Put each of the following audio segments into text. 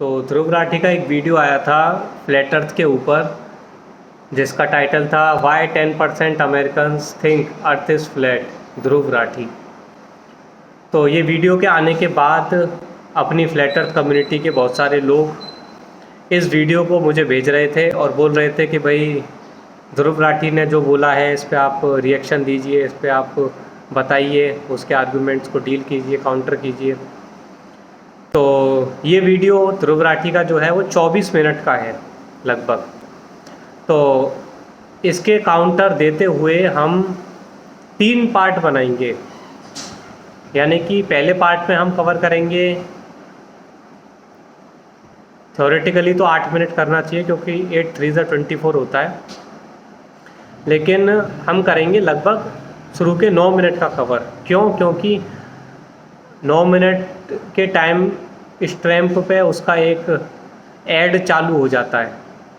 तो ध्रुव राठी का एक वीडियो आया था फ्लैट अर्थ के ऊपर, जिसका टाइटल था why 10% Americans think earth is flat, Dhruv Rathee. तो ये वीडियो के आने के बाद अपनी फ्लैट अर्थ कम्युनिटी के बहुत सारे लोग इस वीडियो को मुझे भेज रहे थे और बोल रहे थे कि भाई ध्रुव राठी ने जो बोला है इस पे आप रिएक्शन दीजिए, इस पे आप बताइए, उसके आर्गुमेंट्स को डील कीजिए, काउंटर कीजिए। तो ये वीडियो ध्रुव राठी का जो है वो 24 मिनट का है लगभग। तो इसके काउंटर देते हुए हम 3 पार्ट बनाएंगे, यानी कि पहले पार्ट में हम कवर करेंगे, थ्योरेटिकली तो 8 मिनट करना चाहिए क्योंकि 8 3 24 होता है, लेकिन हम करेंगे लगभग शुरू के 9 मिनट का कवर। क्यों? क्योंकि 9 मिनट के टाइम स्टैम्प पे उसका एक ऐड चालू हो जाता है,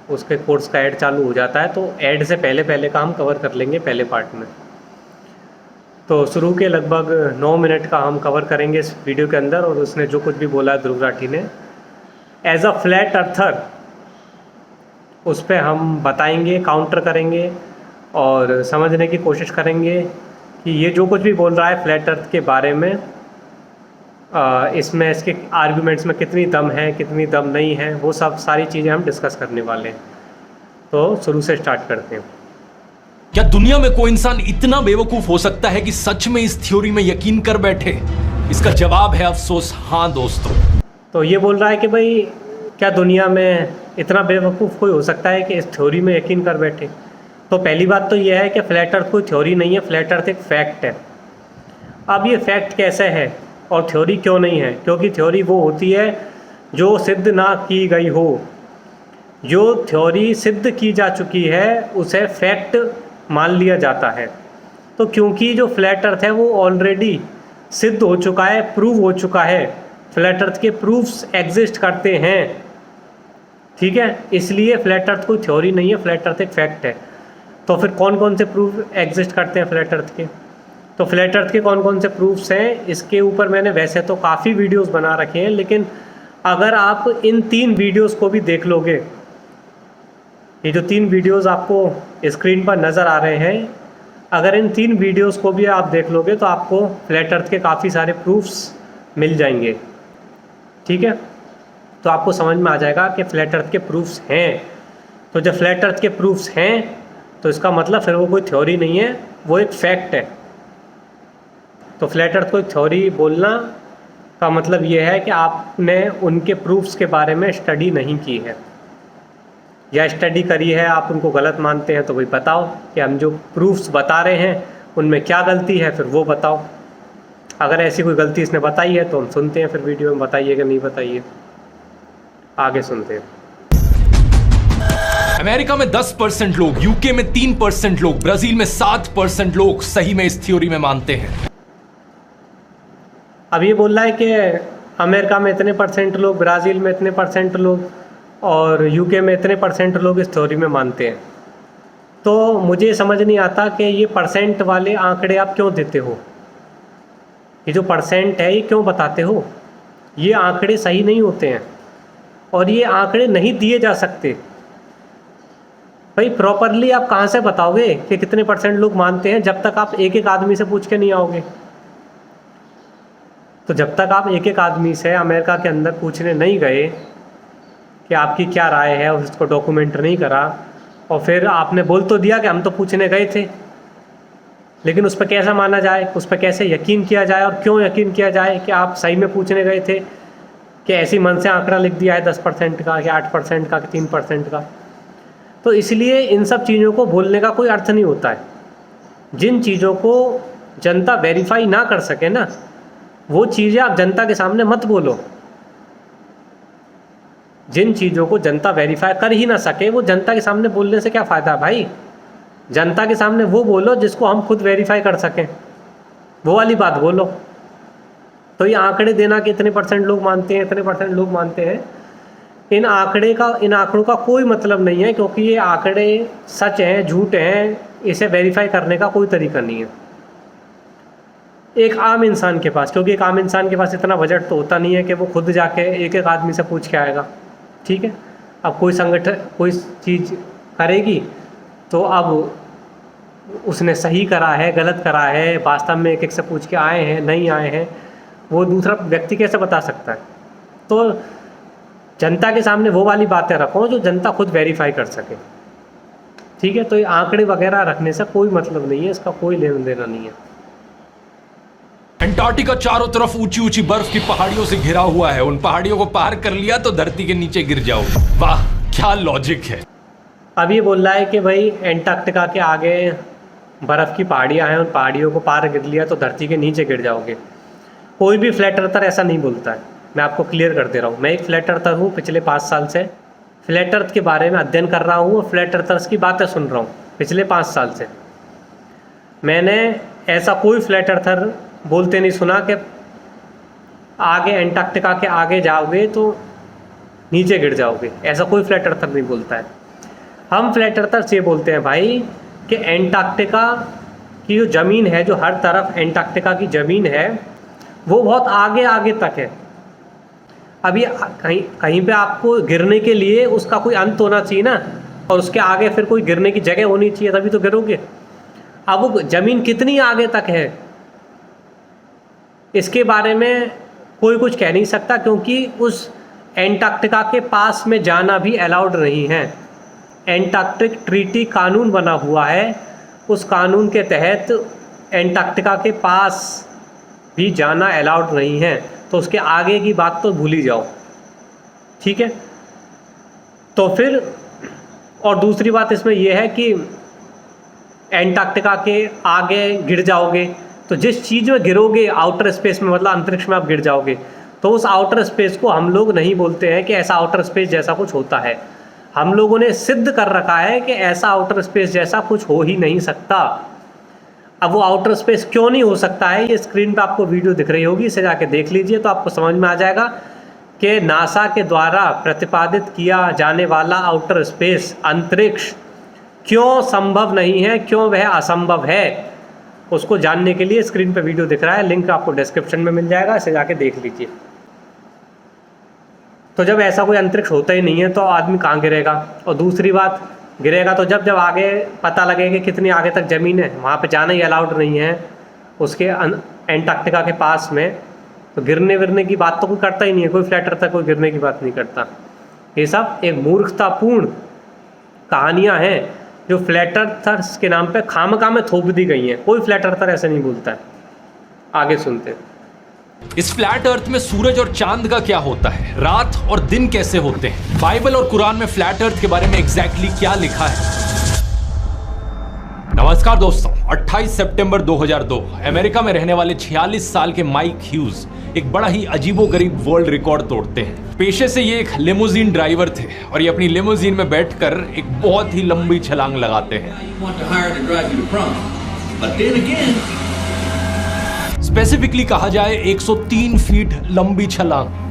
उसके कोर्स का ऐड चालू हो जाता है, तो ऐड से पहले का हम कवर कर लेंगे पहले पार्ट में। तो शुरू के लगभग 9 मिनट का हम कवर करेंगे इस वीडियो के अंदर, और उसने जो कुछ भी बोला है ध्रुव राठी ने एज अ फ्लैट अर्थर, उस पर हम बताएंगे, काउंटर करेंगे और समझने की कोशिश करेंगे कि ये जो कुछ भी बोल रहा है फ्लैट अर्थ के बारे में, इसमें इसके आर्गुमेंट्स में कितनी दम है, कितनी दम नहीं है, वो सब सारी चीज़ें हम डिस्कस करने वाले हैं। तो शुरू से स्टार्ट करते हैं। क्या दुनिया में कोई इंसान इतना बेवकूफ हो सकता है कि सच में इस थ्योरी में यकीन कर बैठे? इसका जवाब है अफसोस हाँ दोस्तों। तो ये बोल रहा है कि भाई क्या दुनिया में इतना बेवकूफ़ कोई हो सकता है कि इस थ्योरी में यकीन कर बैठे? तो पहली बात तो ये है कि फ्लैट अर्थ कोई थ्योरी नहीं है, फ्लैट अर्थ एक फैक्ट है। अब ये फैक्ट कैसे है और थ्योरी क्यों नहीं है? क्योंकि थ्योरी वो होती है जो सिद्ध ना की गई हो। जो थ्योरी सिद्ध की जा चुकी है उसे फैक्ट मान लिया जाता है। तो क्योंकि जो फ्लैट अर्थ है वो ऑलरेडी सिद्ध हो चुका है, प्रूव हो चुका है, फ्लैट अर्थ के प्रूफ्स एग्जिस्ट करते हैं, ठीक है, इसलिए फ्लैट अर्थ कोई थ्योरी नहीं है, फ्लैट अर्थ एक फैक्ट है। तो फिर कौन कौन से प्रूफ एग्जिस्ट करते हैं फ्लैट अर्थ के? तो फ्लैट अर्थ के कौन कौन से प्रूफ्स हैं, इसके ऊपर मैंने वैसे तो काफ़ी वीडियोस बना रखे हैं, लेकिन अगर आप इन 3 वीडियोस को भी देख लोगे, ये जो 3 वीडियोस आपको स्क्रीन पर नज़र आ रहे हैं, अगर इन 3 वीडियोस को भी आप देख लोगे तो आपको फ्लैट अर्थ के काफ़ी सारे प्रूफ्स मिल जाएंगे, ठीक है। तो आपको समझ में आ जाएगा कि फ्लैट अर्थ के प्रूफ्स हैं। तो जब फ्लैट अर्थ के प्रूफ्स हैं तो इसका मतलब फिर वो कोई थ्योरी नहीं है, वो एक फैक्ट है। तो फ्लैट अर्थ को एक थ्योरी बोलना का मतलब ये है कि आपने उनके प्रूफ्स के बारे में स्टडी नहीं की है, या स्टडी करी है आप उनको गलत मानते हैं, तो भाई बताओ कि हम जो प्रूफ्स बता रहे हैं उनमें क्या गलती है, फिर वो बताओ। अगर ऐसी कोई गलती इसने बताई है तो हम सुनते हैं, फिर वीडियो में बताइए कि नहीं बताइए, आगे सुनते हैं। अमेरिका में 10% लोग, यूके में 3% लोग, ब्राजील में 7% लोग सही में इस थ्योरी में मानते हैं। अब ये बोल रहा है कि अमेरिका में इतने परसेंट लोग, ब्राज़ील में इतने परसेंट लोग और यूके में इतने परसेंट लोग इस थ्योरी में मानते हैं। तो मुझे समझ नहीं आता कि ये परसेंट वाले आंकड़े आप क्यों देते हो, ये जो परसेंट है ये क्यों बताते हो? ये आंकड़े सही नहीं होते हैं और ये आंकड़े नहीं दिए जा सकते। भाई प्रॉपरली आप कहाँ से बताओगे कि कितने परसेंट लोग मानते हैं जब तक आप एक एक आदमी से पूछ के नहीं आओगे? तो जब तक आप एक एक आदमी से अमेरिका के अंदर पूछने नहीं गए कि आपकी क्या राय है और उसको डॉक्यूमेंट नहीं करा, और फिर आपने बोल तो दिया कि हम तो पूछने गए थे, लेकिन उस पर कैसा माना जाए, उस पर कैसे यकीन किया जाए और क्यों यकीन किया जाए कि आप सही में पूछने गए थे, कि ऐसी मन से आंकड़ा लिख दिया है 10% का कि 8% का कि 3% का? तो इसलिए इन सब चीज़ों को बोलने का कोई अर्थ नहीं होता है। जिन चीज़ों को जनता वेरीफाई ना कर सके ना, वो चीज़ें आप जनता के सामने मत बोलो। जिन चीज़ों को जनता वेरीफाई कर ही ना सके वो जनता के सामने बोलने से क्या फ़ायदा भाई? जनता के सामने वो बोलो जिसको हम खुद वेरीफाई कर सकें, वो वाली बात बोलो। तो ये आंकड़े देना कि इतने परसेंट लोग मानते हैं, इतने परसेंट लोग मानते हैं, इन आंकड़ों का कोई मतलब नहीं है, क्योंकि ये आंकड़े सच हैं झूठ हैं, इसे वेरीफाई करने का कोई तरीका नहीं है। एक आम इंसान के पास, क्योंकि एक आम इंसान के पास इतना बजट तो होता नहीं है कि वो खुद जाके एक एक आदमी से पूछ के आएगा, ठीक है। अब कोई संगठन कोई चीज़ करेगी तो अब उसने सही करा है गलत करा है, वास्तव में एक एक से पूछ के आए हैं नहीं आए हैं, वो दूसरा व्यक्ति कैसे बता सकता है। तो जनता के सामने वो वाली बातें रखो जो जनता खुद वेरीफाई कर सके, ठीक है। तो ये आंकड़े वगैरह रखने से कोई मतलब नहीं है, इसका कोई लेना देना नहीं है। अंटार्कटिका चारों तरफ ऊंची ऊंची बर्फ की पहाड़ियों से घिरा हुआ है। उन पहाड़ियों को पार कर लिया तो धरती के नीचे गिर जाओ। वाह क्या लॉजिक है। अब ये बोल रहा है कि भाई अंटार्कटिका के आगे बर्फ़ की पहाड़ियाँ हैं, उन पहाड़ियों को पार गिर लिया तो धरती के नीचे गिर जाओगे। कोई भी फ्लैट अर्थर ऐसा नहीं बोलता है, मैं आपको क्लियर कर दे रहा हूँ। मैं एक फ्लैट अर्थर हूँ, पिछले 5 साल से फ्लैट अर्थ के बारे में अध्ययन कर रहा हूँ और फ्लैट अर्थर्स की बातें सुन रहा हूँ पिछले 5 साल से। मैंने ऐसा कोई फ्लैट अर्थर बोलते नहीं सुना कि आगे अंटार्कटिका के आगे जाओगे तो नीचे गिर जाओगे, ऐसा कोई फ्लैट अर्थर नहीं बोलता है। हम फ्लैट अर्थर्स ये बोलते हैं भाई कि अंटार्कटिका की जो ज़मीन है, जो हर तरफ अंटार्कटिका की ज़मीन है, वो बहुत आगे आगे तक है। अभी कहीं कहीं पे आपको गिरने के लिए उसका कोई अंत होना चाहिए ना, और उसके आगे फिर कोई गिरने की जगह होनी चाहिए, तभी तो गिरोगे। अब वो ज़मीन कितनी आगे तक है इसके बारे में कोई कुछ कह नहीं सकता, क्योंकि उस अंटार्कटिका के पास में जाना भी अलाउड नहीं है। एंटार्क्टिक ट्रीटी कानून बना हुआ है, उस कानून के तहत एंटार्क्टिका के पास भी जाना अलाउड नहीं है। तो उसके आगे की बात तो भूल ही जाओ, ठीक है। तो फिर और दूसरी बात इसमें यह है कि एंटार्कटिका के आगे गिर जाओगे तो जिस चीज़ में गिरोगे आउटर स्पेस में, मतलब अंतरिक्ष में आप गिर जाओगे, तो उस आउटर स्पेस को हम लोग नहीं बोलते हैं कि ऐसा आउटर स्पेस जैसा कुछ होता है। हम लोगों ने सिद्ध कर रखा है कि ऐसा आउटर स्पेस जैसा कुछ हो ही नहीं सकता। अब वो आउटर स्पेस क्यों नहीं हो सकता है, ये स्क्रीन पे आपको वीडियो दिख रही होगी, इसे जाके देख लीजिए तो आपको समझ में आ जाएगा कि नासा के द्वारा प्रतिपादित किया जाने वाला आउटर स्पेस अंतरिक्ष क्यों संभव नहीं है, क्यों वह असंभव है। उसको जानने के लिए स्क्रीन पे वीडियो दिख रहा है, लिंक आपको डिस्क्रिप्शन में मिल जाएगा, इसे जाके देख लीजिए। तो जब ऐसा कोई अंतरिक्ष होता ही नहीं है तो आदमी कहाँ गिरेगा। और दूसरी बात, गिरेगा तो जब आगे पता लगे कि कितनी आगे तक ज़मीन है, वहाँ पे जाना ही अलाउड नहीं है उसके एंटार्कटिका के पास में, तो गिरने विरने की बात तो कोई करता ही नहीं है। कोई फ्लैट अर्थर कोई गिरने की बात नहीं करता। ये सब एक मूर्खतापूर्ण कहानियाँ हैं जो फ्लैट अर्थर्स के नाम पे खामखा में थोप दी गई हैं। कोई फ्लैट अर्थर ऐसे नहीं बोलता है। आगे सुनते हैं। इस फ्लैट अर्थ में सूरज और चांद का क्या होता है, रात और दिन कैसे होते हैं, बाइबल और कुरान में फ्लैट अर्थ के बारे में एग्जैक्टली क्या लिखा है। नमस्कार दोस्तों, 28 सितंबर 2002 अमेरिका में रहने वाले 46 साल के माइक ह्यूज एक बड़ा ही अजीबोगरीब वर्ल्ड रिकॉर्ड तोड़ते हैं। पेशे से ये एक लिमोजीन ड्राइवर थे और ये अपनी लिमोजीन में बैठकर एक बहुत ही लंबी छलांग लगाते हैं। स्पेसिफिकली कहा जाए 103 फीट लंबी छलांग।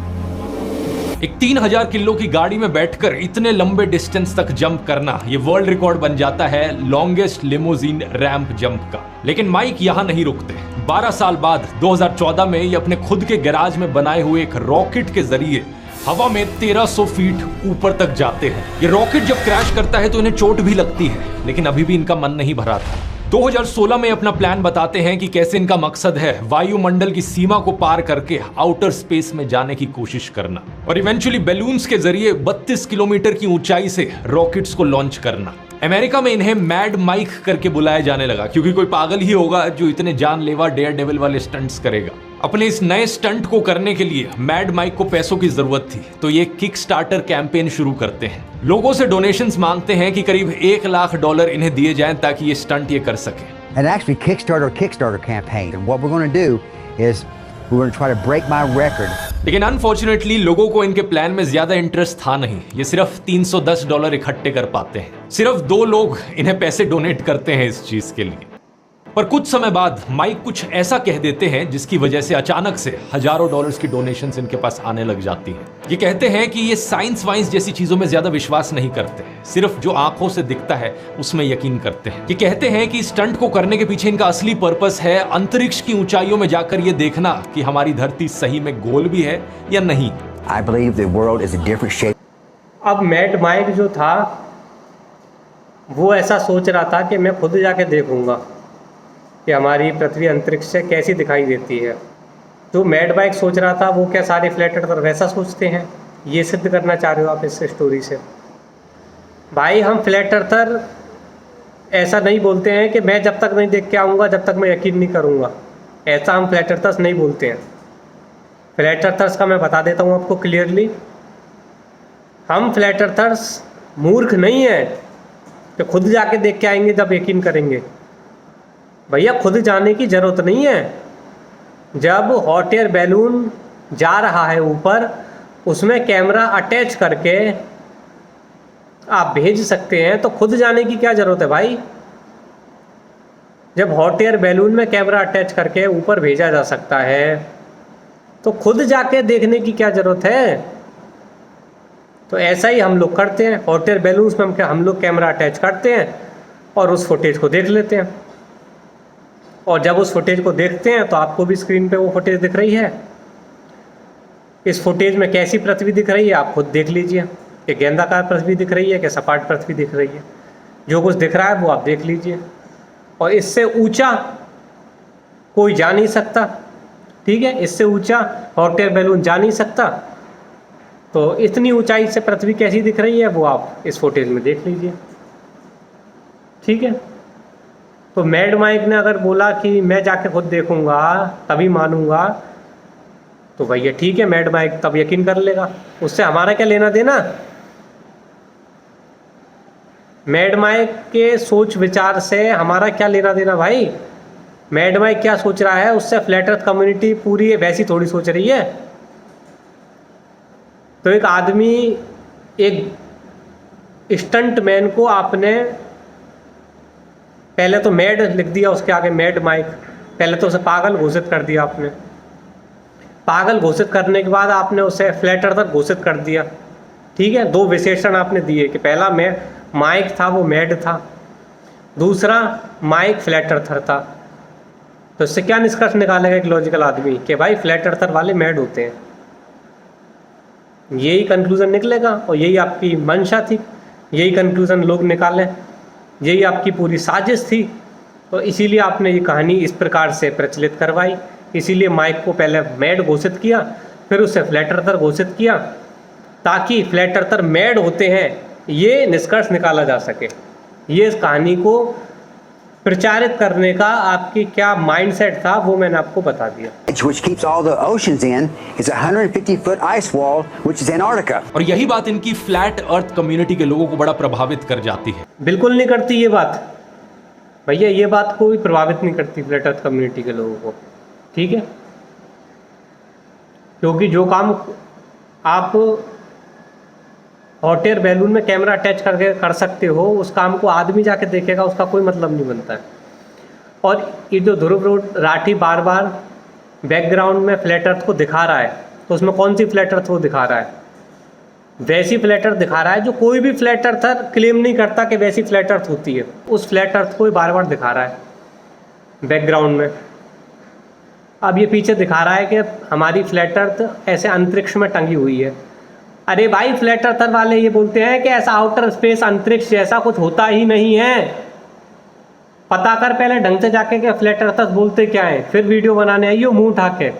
एक 3000 किलो की गाड़ी में बैठकर इतने लंबे डिस्टेंस तक जंप करना, ये वर्ल्ड रिकॉर्ड बन जाता है लॉन्गेस्ट लिमोजीन रैंप जंप का। लेकिन माइक यहां नहीं रुकते। 12 साल बाद 2014 में ये अपने खुद के गैराज में बनाए हुए एक रॉकेट के जरिए हवा में 1300 फीट ऊपर तक जाते हैं। ये रॉकेट जब क्रैश करता है तो इन्हें चोट भी लगती है, लेकिन अभी भी इनका मन नहीं भरा था। 2016 में अपना प्लान बताते हैं कि कैसे इनका मकसद है वायुमंडल की सीमा को पार करके आउटर स्पेस में जाने की कोशिश करना और इवेंचुअली बैलून्स के जरिए 32 किलोमीटर की ऊंचाई से रॉकेट्स को लॉन्च करना। अमेरिका में इन्हें मैड माइक करके बुलाया जाने लगा, क्योंकि कोई पागल ही होगा जो इतने जानलेवा डेयर डेविल वाले स्टंट्स करेगा। अपने इस नए स्टंट को करने के लिए मैड माइक को पैसों की जरूरत थी, तो ये किक स्टार्टर कैंपेन शुरू करते हैं। लोगों से डोनेशंस मांगते हैं कि करीब $1 लाख इन्हें दिए जाएं ताकि ये स्टंट ये कर सके। And actually Kickstarter campaign, and what we're going to do is we're going to try to break my record. लेकिन अनफॉर्चुनेटली लोगों को इनके प्लान में ज्यादा इंटरेस्ट था नहीं। ये सिर्फ $310 इकट्ठे कर पाते हैं। सिर्फ 2 लोग इन्हें पैसे डोनेट करते हैं इस चीज के लिए। पर कुछ समय बाद माइक कुछ ऐसा कह देते हैं जिसकी वजह से अचानक से हजारों डॉलर्स की डोनेशंस इनके पास आने लग जाती हैं। ये कहते हैं कि ये साइंस वाइंस जैसी चीजों में ज्यादा विश्वास नहीं करते, सिर्फ जो आंखों से दिखता है उसमें यकीन करते हैं। ये कहते हैं कि स्टंट को करने के पीछे इनका असली पर्पस है अंतरिक्ष की ऊंचाइयों में जाकर ये देखना कि हमारी धरती सही में गोल भी है या नहीं। I believe the world is a different shape. अब मैड माइक जो था वो ऐसा सोच रहा था कि मैं खुद जाके देखूंगा कि हमारी पृथ्वी अंतरिक्ष से कैसी दिखाई देती है। जो मैड माइक सोच रहा था वो क्या सारे फ्लैट अर्थर वैसा सोचते हैं? ये सिद्ध करना चाह रहे हो आप इस स्टोरी से? भाई हम फ्लैट अर्थर ऐसा नहीं बोलते हैं कि मैं जब तक नहीं देख के आऊँगा जब तक मैं यकीन नहीं करूँगा, ऐसा हम फ्लैट अर्थर्स नहीं बोलते हैं। फ्लैट अर्थर्स का मैं बता देता हूँ आपको क्लियरली, हम फ्लैट अर्थर्स मूर्ख नहीं हैं कि खुद जाके देख के आएंगे जब यकीन करेंगे। भैया खुद जाने की ज़रूरत नहीं है। जब हॉट एयर बैलून जा रहा है ऊपर, उसमें कैमरा अटैच करके आप भेज सकते हैं, तो खुद जाने की क्या ज़रूरत है भाई? जब हॉट एयर बैलून में कैमरा अटैच करके ऊपर भेजा जा सकता है तो खुद जाके देखने की क्या ज़रूरत है? तो ऐसा ही हम लोग करते हैं। हॉट एयर बैलून्स में हम लोग कैमरा अटैच करते हैं और उस फुटेज को देख लेते हैं, और जब उस फुटेज को देखते हैं तो आपको भी स्क्रीन पे वो फुटेज दिख रही है। इस फुटेज में कैसी पृथ्वी दिख रही है आप खुद देख लीजिए, कि गेंदाकार पृथ्वी दिख रही है कि सपाट पृथ्वी दिख रही है। जो कुछ दिख रहा है वो आप देख लीजिए, और इससे ऊंचा कोई जा नहीं सकता, ठीक है? इससे ऊंचा हॉट एयर बैलून जा नहीं सकता। तो इतनी ऊंचाई से पृथ्वी कैसी दिख रही है वो आप इस फुटेज में देख लीजिए, ठीक है? तो मैड माइक ने अगर बोला कि मैं जाके खुद देखूंगा तभी मानूंगा, तो भैया ठीक है, मैड माइक तब यकीन कर लेगा, उससे हमारा क्या लेना देना? मैड माइक के सोच विचार से हमारा क्या लेना देना भाई? मैड माइक क्या सोच रहा है उससे फ्लैट अर्थ कम्युनिटी पूरी वैसी थोड़ी सोच रही है। तो एक आदमी, एक स्टंट मैन को आपने पहले तो मैड लिख दिया, उसके आगे मैड माइक, पहले तो उसे पागल घोषित कर दिया आपने। पागल घोषित करने के बाद आपने उसे फ्लैट अर्थर घोषित कर दिया, ठीक है? दो विशेषण आपने दिए कि पहला माइक था वो मैड था, दूसरा माइक फ्लैट अर्थर था। तो इससे क्या निष्कर्ष निकालेगा एक लॉजिकल आदमी कि भाई फ्लैट अर्थर वाले मैड होते हैं? यही कंक्लूज़न निकलेगा, और यही आपकी मंशा थी, यही कंक्लूज़न लोग निकालें, यही आपकी पूरी साजिश थी। तो इसीलिए आपने ये कहानी इस प्रकार से प्रचलित करवाई, इसीलिए माइक को पहले मैड घोषित किया, फिर उसे फ्लैट अर्थर घोषित किया, ताकि फ्लैट अर्थर मैड होते हैं ये निष्कर्ष निकाला जा सके। ये इस कहानी को प्रचारित करने का आपकी क्या माइंडसेट था वो मैंने आपको बता दिया। Which keeps all the oceans in is a 150-foot ice wall, which is Antarctica. और यही बात इनकी फ्लैट अर्थ कम्युनिटी के लोगों को बड़ा प्रभावित कर जाती है। बिल्कुल नहीं करती ये बात भैया, ये बात कोई प्रभावित नहीं करती फ्लैट अर्थ कम्युनिटी के लोगों को, ठीक है? क्योंकि जो काम आप हॉट एयर बैलून में कैमरा अटैच करके कर सकते हो, उस काम को आदमी जाके देखेगा, उसका कोई मतलब नहीं बनता है। और ये जो ध्रुव राठी बार बार बैकग्राउंड में फ्लैट अर्थ को दिखा रहा है, तो उसमें कौन सी फ्लैट अर्थ वो दिखा रहा है? वैसी फ्लैट अर्थ दिखा रहा है जो कोई भी फ्लैट अर्थर क्लेम नहीं करता कि वैसी फ्लैट अर्थ होती है। उस फ्लैट अर्थ को बार बार दिखा रहा है बैकग्राउंड में। अब ये पीछे दिखा रहा है कि हमारी फ्लैट अर्थ ऐसे अंतरिक्ष में टंगी हुई है। अरे भाई फ्लैट अर्थर वाले ये बोलते हैं कि ऐसा आउटर स्पेस अंतरिक्ष जैसा कुछ होता ही नहीं है। पता कर पहले ढंग से जाके कि फ्लैट अर्थर्स बोलते क्या है, फिर वीडियो बनाने आइयो मुंह उठा के।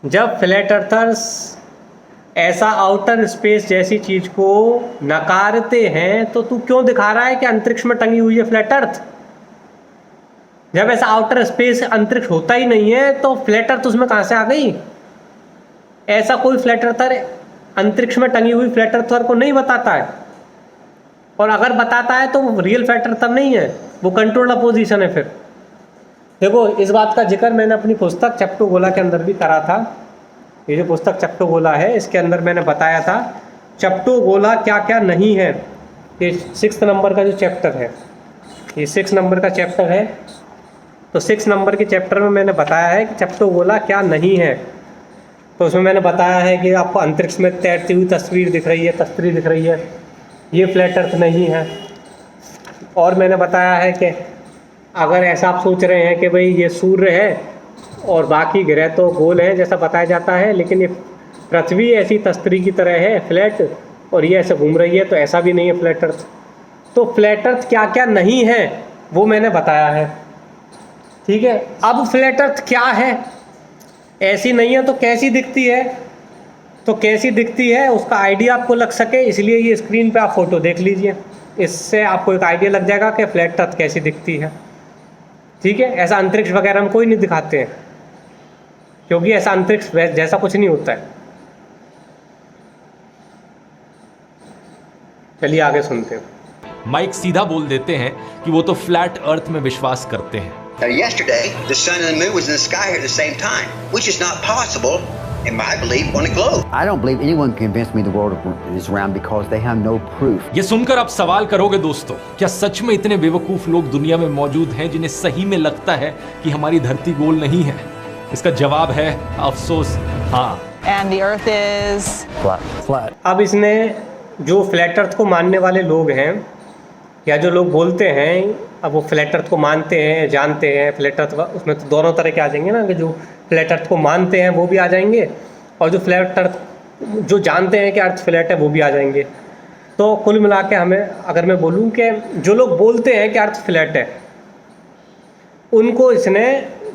जब फ्लैट अर्थर्स ऐसा आउटर स्पेस जैसी चीज को नकारते हैं तो तू क्यों दिखा रहा है कि अंतरिक्ष में टंगी हुई है फ्लैट अर्थ? जब ऐसा आउटर स्पेस अंतरिक्ष होता ही नहीं है तो फ्लैट अर्थ उसमें कहाँ से आ गई? ऐसा कोई फ्लैट अर्थर अंतरिक्ष में टंगी हुई फ्लैट अर्थर को नहीं बताता है, और अगर बताता है तो वो रियल फ्लैट अर्थर नहीं है, वो कंट्रोल्ड अपोजिशन है। फिर देखो, इस बात का जिक्र मैंने अपनी पुस्तक चैप्टो गोला के अंदर भी करा था। ये जो पुस्तक चैप्टो गोला है, इसके अंदर मैंने बताया था चैप्टो गोला क्या क्या नहीं है। ये 6 नंबर का जो चैप्टर है, ये 6 नंबर का चैप्टर है। तो 6 नंबर के चैप्टर में मैंने बताया है कि चैप्टर गोला क्या नहीं है। तो उसमें मैंने बताया है कि आपको अंतरिक्ष में तैरती हुई तस्वीर दिख रही है, ये फ्लैट अर्थ नहीं है। और मैंने बताया है कि अगर ऐसा आप सोच रहे हैं कि भाई ये सूर्य है और बाकी ग्रह तो गोल हैं जैसा बताया जाता है, लेकिन ये पृथ्वी ऐसी तस्तरी की तरह है फ्लैट, और ये ऐसे घूम रही है, तो ऐसा भी नहीं है फ्लैट अर्थ। तो फ्लैट अर्थ क्या क्या नहीं है वो मैंने बताया है, ठीक है। अब फ्लैट अर्थ क्या है, ऐसी नहीं है तो कैसी दिखती है, तो कैसी दिखती है उसका आइडिया आपको लग सके, इसलिए ये स्क्रीन पे आप फोटो देख लीजिए, इससे आपको एक आइडिया लग जाएगा कि फ्लैट अर्थ कैसी दिखती है, ठीक है। ऐसा अंतरिक्ष वगैरह हम कोई नहीं दिखाते हैं, क्योंकि ऐसा अंतरिक्ष जैसा कुछ नहीं होता है। चलिए आगे सुनते हैं। माइक सीधा बोल देते हैं कि वो तो फ्लैट अर्थ में विश्वास करते हैं। Now, yesterday, the sun and the moon was in the sky here at the same time, which is not possible, in my belief, on a globe. I don't believe anyone can convince me the world is round because they have no proof. ये सुनकर आप सवाल करोगे दोस्तों, क्या सच में इतने बेवकूफ लोग दुनिया में मौजूद हैं जिन्हें सही में लगता है कि हमारी धरती गोल नहीं है? इसका जवाब है अफसोस हाँ। And the earth is Flat. अब इसने जो फ्लैट अर्थ को मानने वाले लोग हैं या जो लोग बोलते हैं, अब वो फ्लैट अर्थ को मानते हैं, जानते हैं फ्लैट अर्थ, उसमें तो दोनों तरह के आ जाएंगे ना, कि जो फ्लैट अर्थ को मानते हैं वो भी आ जाएंगे, और जो फ्लैट अर्थ जो जानते हैं कि अर्थ फ्लैट है वो भी आ जाएंगे। तो कुल मिला के हमें, अगर मैं बोलूँ कि जो लोग बोलते हैं कि अर्थ फ्लैट है, उनको इसने,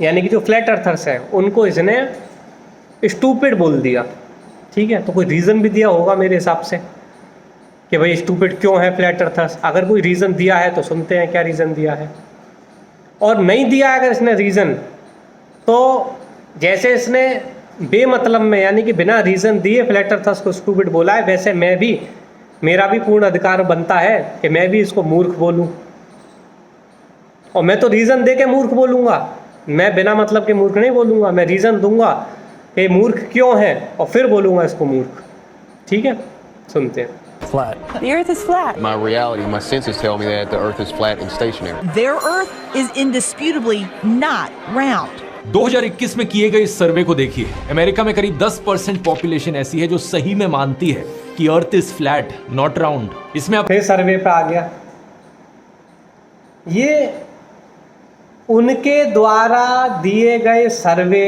यानी कि जो फ्लैट अर्थर्स हैं, उनको इसने स्टूपिड बोल दिया, ठीक है। तो कोई रीज़न भी दिया होगा मेरे हिसाब से कि भाई स्टूपिड क्यों है फ्लैट अर्थर्स। अगर कोई रीज़न दिया है तो सुनते हैं क्या रीज़न दिया है, और नहीं दिया अगर इसने रीज़न, तो जैसे इसने बेमतलब में, यानी कि बिना रीज़न दिए फ्लैट अर्थर्स को स्टूपिड बोला है, वैसे मैं भी, मेरा भी पूर्ण अधिकार बनता है कि मैं भी इसको मूर्ख बोलूं, और मैं तो रीज़न दे के मूर्ख बोलूँगा, मैं बिना मतलब के मूर्ख नहीं बोलूँगा, मैं रीज़न दूंगा कि मूर्ख क्यों है और फिर बोलूँगा इसको मूर्ख, ठीक है। सुनते हैं। Flat. the earth is flat. My reality, my senses tell me that the earth is flat and stationary. Their Earth is indisputably not round. 2021 में किए गए इस सर्वे को देखिए। अमेरिका में करीब 10% पॉपुलेशन ऐसी है जो सही में मानती है कि earth is flat not round. इसमें आप फिर सर्वे पे आ गया, ये उनके द्वारा दिए गए सर्वे,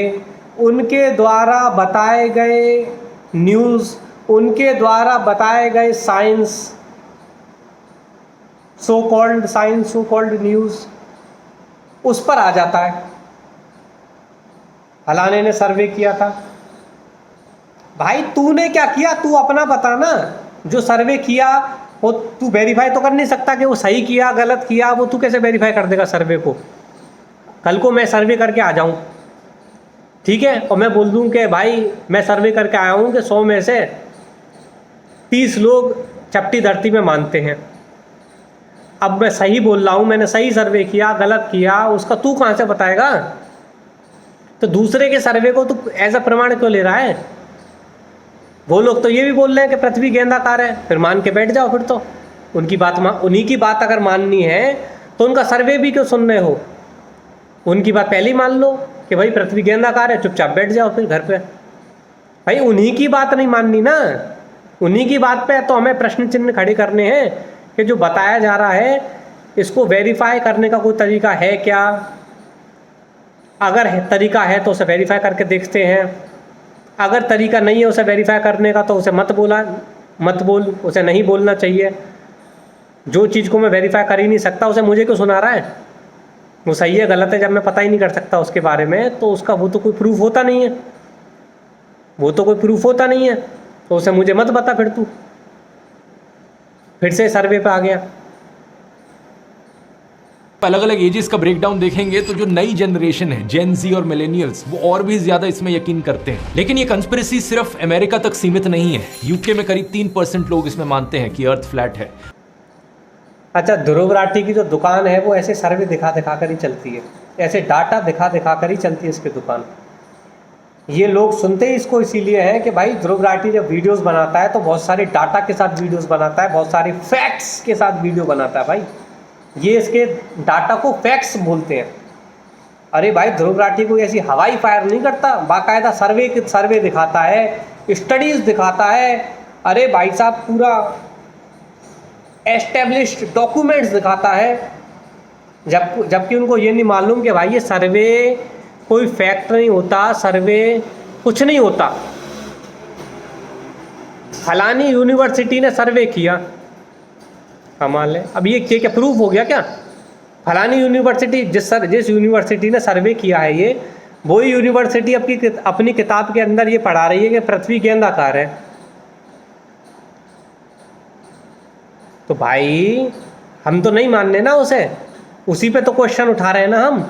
उनके द्वारा बताए गए न्यूज़, उनके द्वारा बताए गए science, so called science, so called news, उस पर आ जाता है। फलाने ने सर्वे किया था, भाई तूने क्या किया, तू अपना बता ना। जो सर्वे किया वो तू वेरीफाई तो कर नहीं सकता कि वो सही किया गलत किया, वो तू कैसे वेरीफाई कर देगा सर्वे को। कल को मैं सर्वे करके आ जाऊं, ठीक है, और मैं बोल दूं कि भाई मैं सर्वे करके आया हूं कि 100 में से 30 लोग चपटी धरती में मानते हैं। अब मैं सही बोल रहा हूँ, मैंने सही सर्वे किया गलत किया, उसका तू कहाँ से बताएगा? तो दूसरे के सर्वे को तू एज अ प्रमाण क्यों ले रहा है? वो लोग तो ये भी बोल रहे हैं कि पृथ्वी गेंदाकार है, फिर मान के बैठ जाओ। फिर तो उनकी बात उन्हीं की बात अगर माननी है तो उनका सर्वे भी क्यों सुन रहे हो? उनकी बात पहले ही मान लो कि भाई पृथ्वी गेंदाकार है, चुपचाप बैठ जाओ फिर घर पे। भाई उन्हीं की बात नहीं माननी ना, उन्हीं की बात पे तो हमें प्रश्न चिन्ह खड़े करने हैं कि जो बताया जा रहा है इसको वेरीफाई करने का कोई तरीका है क्या? अगर तरीका है तो उसे वेरीफाई करके देखते हैं, अगर तरीका नहीं है उसे वेरीफाई करने का तो उसे मत बोल, उसे नहीं बोलना चाहिए। जो चीज़ को मैं वेरीफाई कर ही नहीं सकता उसे मुझे क्यों सुना रहा है? वो सही है गलत है जब मैं पता ही नहीं कर सकता उसके बारे में, तो उसका वो तो कोई प्रूफ होता नहीं है, वो तो कोई प्रूफ होता नहीं है, तो उसे मुझे मत बता। फिर तू फिर से सर्वे पे आ गया। अलग अलग एजेस का ब्रेकडाउन देखेंगे तो जो नई जनरेशन है, जेन ज़ी और मिलेनियल्स, वो और भी ज्यादा इसमें यकीन करते हैं। लेकिन ये कंस्पिरेसी सिर्फ अमेरिका तक सीमित नहीं है। यूके में करीब 3% लोग इसमें मानते हैं कि अर्थ फ्लैट है। अच्छा, ध्रुव राठी की जो दुकान है वो ऐसे सर्वे दिखा दिखा कर ही चलती है, ऐसे डाटा दिखा दिखा कर ही चलती है इसकी दुकान। ये लोग सुनते ही इसको इसीलिए है कि भाई ध्रुव राठी जब वीडियोस बनाता है तो बहुत सारे डाटा के साथ वीडियोस बनाता है, बहुत सारे फैक्ट्स के साथ वीडियो बनाता है भाई, ये इसके डाटा को फैक्ट्स बोलते हैं। अरे भाई ध्रुव राठी कोई ऐसी हवाई फायर नहीं करता, बाकायदा सर्वे दिखाता है, स्टडीज़ दिखाता है। अरे भाई साहब पूरा एस्टेब्लिश्ड डॉक्यूमेंट्स दिखाता है, जबकि उनको ये नहीं मालूम कि भाई ये सर्वे कोई फैक्ट नहीं होता, सर्वे कुछ नहीं होता। फलानी यूनिवर्सिटी ने सर्वे किया, कमाल है। अब ये क्या प्रूफ हो गया क्या? फलानी यूनिवर्सिटी जिस यूनिवर्सिटी ने सर्वे किया है, ये वही यूनिवर्सिटी अपनी किताब के अंदर ये पढ़ा रही है कि पृथ्वी गेंदाकार है। तो भाई हम तो नहीं मान रहे ना उसे, उसी पे तो क्वेश्चन उठा रहे हैं ना हम।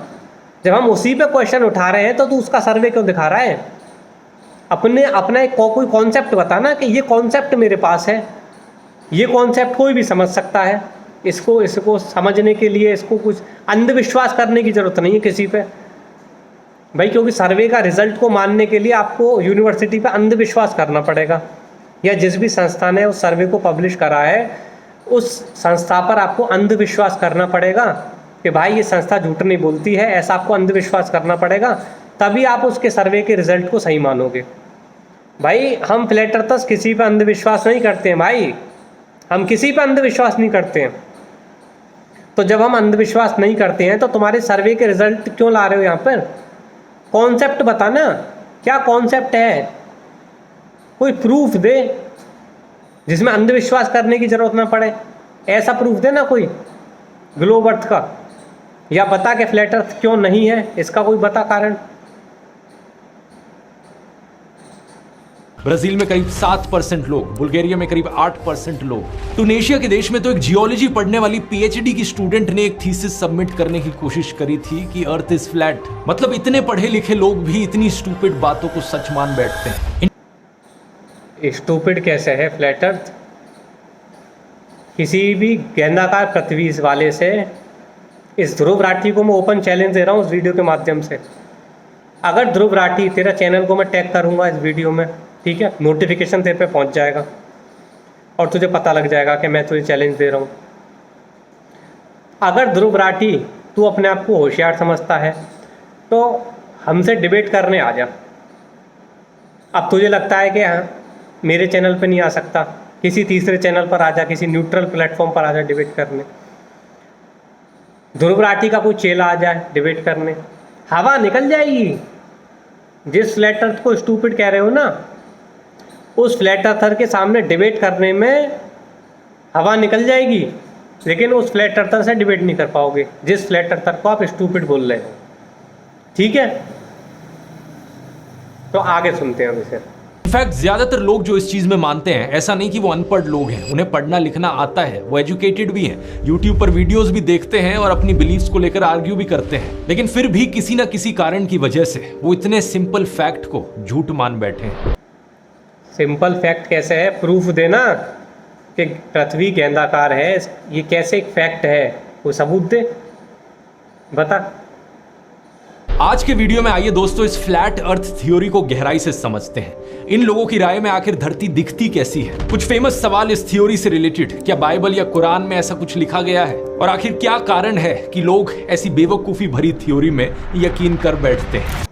जब हम उसी पे क्वेश्चन उठा रहे हैं तो तू उसका सर्वे क्यों दिखा रहा है? अपना एक कोई कॉन्सेप्ट बताना कि ये कॉन्सेप्ट मेरे पास है, ये कॉन्सेप्ट कोई भी समझ सकता है। इसको समझने के लिए इसको कुछ अंधविश्वास करने की ज़रूरत नहीं है किसी पे भाई, क्योंकि सर्वे का रिजल्ट को मानने के लिए आपको यूनिवर्सिटी पे अंधविश्वास करना पड़ेगा, या जिस भी संस्था ने उस सर्वे को पब्लिश करा है उस संस्था पर आपको अंधविश्वास करना पड़ेगा कि भाई ये संस्था झूठ नहीं बोलती है, ऐसा आपको अंधविश्वास करना पड़ेगा, तभी आप उसके सर्वे के रिजल्ट को सही मानोगे। भाई हम फ्लैट अर्थर्स किसी पर अंधविश्वास नहीं करते हैं भाई, हम किसी पर अंधविश्वास नहीं करते हैं। तो जब हम अंधविश्वास नहीं करते हैं तो तुम्हारे सर्वे के रिजल्ट क्यों ला रहे हो यहाँ पर? कॉन्सेप्ट बताना, क्या कॉन्सेप्ट है, कोई प्रूफ दे जिसमें अंधविश्वास करने की ज़रूरत ना पड़े। ऐसा प्रूफ दे ना कोई ग्लोब अर्थ का, या बता के फ्लैट अर्थ क्यों नहीं है, इसका कोई बता कारण। ब्राजील में करीब 7% लोग, बुल्गारिया में करीब 8% लोग, टूनेशिया के देश में तो एक जियोलॉजी पढ़ने वाली पीएचडी की स्टूडेंट ने एक थीसिस सबमिट करने की कोशिश करी थी कि अर्थ इज फ्लैट। मतलब इतने पढ़े लिखे लोग भी इतनी स्टूपिड बातों को सच मान बैठते हैं। स्टूपिड कैसे है फ्लैट अर्थ? किसी भी गेंदाकार पृथ्वी वाले से, इस ध्रुव राठी को मैं ओपन चैलेंज दे रहा हूँ इस वीडियो के माध्यम से, अगर ध्रुव राठी तेरा चैनल को मैं टैग करूँगा इस वीडियो में, ठीक है, नोटिफिकेशन तेरे पे पहुंच जाएगा और तुझे पता लग जाएगा कि मैं तुझे चैलेंज दे रहा हूँ। अगर ध्रुव राठी तू अपने आप को होशियार समझता है तो हमसे डिबेट करने आ जा। अब तुझे लगता है कि हाँ मेरे चैनल पे नहीं आ सकता, किसी तीसरे चैनल पर आ जा, किसी न्यूट्रल प्लेटफॉर्म पर आ जा डिबेट करने। ध्रुव राठी का कोई चेला आ जाए डिबेट करने, हवा निकल जाएगी। जिस फ्लैट अर्थ को स्टूपिड कह रहे हो ना, उस फ्लैट अर्थर के सामने डिबेट करने में हवा निकल जाएगी, लेकिन उस फ्लैट अर्थर से डिबेट नहीं कर पाओगे जिस फ्लैट अर्थर को आप स्टूपिड बोल रहे हो। ठीक है, तो आगे सुनते हैं इसे। इनफैक्ट ज्यादातर लोग जो इस चीज में मानते हैं, ऐसा नहीं कि वो अनपढ़ लोग हैं, उन्हें पढ़ना लिखना आता है, वो एजुकेटेड भी हैं, यूट्यूब पर वीडियोस भी देखते हैं और अपनी बिलीफ्स को लेकर आर्ग्यू भी करते हैं, लेकिन फिर भी किसी ना किसी कारण की वजह से वो इतने सिंपल फैक्ट को झूठ मान बैठे हैं। सिंपल फैक्ट कैसे है? प्रूफ देना कि पृथ्वी गेंदाकार है, ये कैसे एक फैक्ट है, वो सबूत दे, बता। आज के वीडियो में आइए दोस्तों इस फ्लैट अर्थ थ्योरी को गहराई से समझते हैं। इन लोगों की राय में आखिर धरती दिखती कैसी है, कुछ फेमस सवाल इस थ्योरी से रिलेटेड, क्या बाइबल या कुरान में ऐसा कुछ लिखा गया है, और आखिर क्या कारण है कि लोग ऐसी बेवकूफी भरी थ्योरी में यकीन कर बैठते हैं।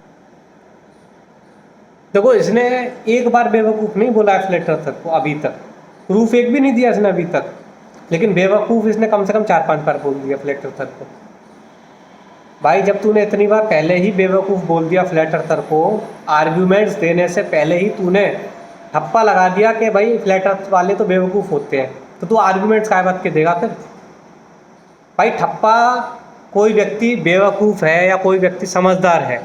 देखो, इसने एक बार बेवकूफ़ नहीं बोला है फ्लैट अर्थर को अभी तक, प्रूफ एक भी नहीं दिया इसने अभी तक, लेकिन बेवकूफ़ इसने कम से कम 4-5 बार बोल दिया फ्लैट अर्थर को। भाई जब तूने इतनी बार पहले ही बेवकूफ़ बोल दिया फ्लैट अर्थर को, आर्ग्यूमेंट्स देने से पहले ही तूने ठप्पा लगा दिया कि भाई फ्लैट अर्थ वाले तो बेवकूफ़ होते हैं, तो तू आर्ग्यूमेंट्स काय बात के देगा फिर? भाई ठप्पा, कोई व्यक्ति बेवकूफ़ है या कोई व्यक्ति समझदार है,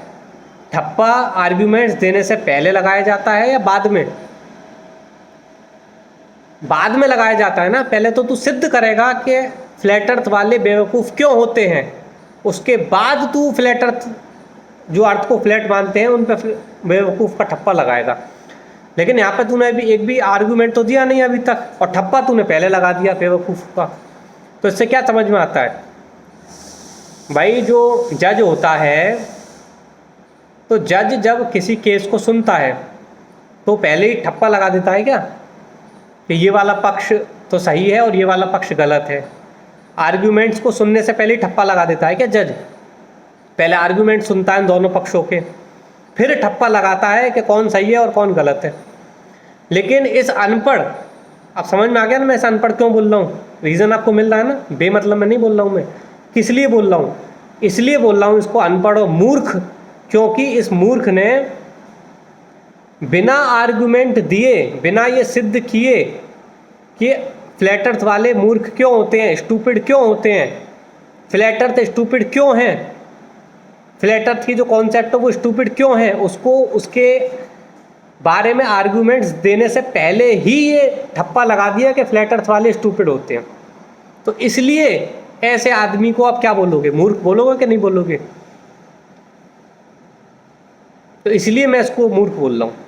ठप्पा आर्ग्यूमेंट्स देने से पहले लगाया जाता है या बाद में? बाद में लगाया जाता है ना। पहले तो तू सिद्ध करेगा कि फ्लैट अर्थ वाले बेवकूफ़ क्यों होते हैं, उसके बाद तू फ्लैट अर्थ जो अर्थ को फ्लैट मानते हैं उन पर बेवकूफ़ का ठप्पा लगाएगा। लेकिन यहाँ पे तूने अभी एक भी आर्ग्यूमेंट तो दिया नहीं अभी तक, और ठप्पा तूने पहले लगा दिया बेवकूफ़ का। तो इससे क्या समझ में आता है? भाई जो जज होता है, तो जज जब किसी केस को सुनता है तो पहले ही ठप्पा लगा देता है क्या कि ये वाला पक्ष तो सही है और ये वाला पक्ष गलत है। आर्ग्यूमेंट्स को सुनने से पहले ही ठप्पा लगा देता है क्या जज? पहले आर्ग्यूमेंट सुनता है दोनों पक्षों के, फिर ठप्पा लगाता है कि कौन सही है और कौन गलत है। लेकिन इस अनपढ़, अब समझ में आ गया ना मैं इस अनपढ़ क्यों बोल रहा हूँ? रीज़न आपको मिल रहा है ना, बेमतलब में नहीं बोल रहा हूँ मैं। किस लिए बोल रहा हूँ? इसलिए बोल रहा हूँ इसको अनपढ़ और मूर्ख, क्योंकि इस मूर्ख ने बिना आर्गुमेंट दिए, बिना ये सिद्ध किए कि फ्लैट अर्थ वाले मूर्ख क्यों होते हैं, स्टूपिड क्यों होते हैं, फ्लैट अर्थ स्टूपिड क्यों हैं, फ्लैट अर्थ की जो कॉन्सेप्ट है वो स्टूपिड क्यों है, उसको उसके बारे में आर्गुमेंट्स देने से पहले ही ये ठप्पा लगा दिया कि फ्लैट अर्थ वाले स्टूपिड होते हैं। तो इसलिए ऐसे आदमी को आप क्या बोलोगे? मूर्ख बोलोगे कि नहीं बोलोगे? तो इसलिए मैं इसको मूर्ख बोल रहा हूँ।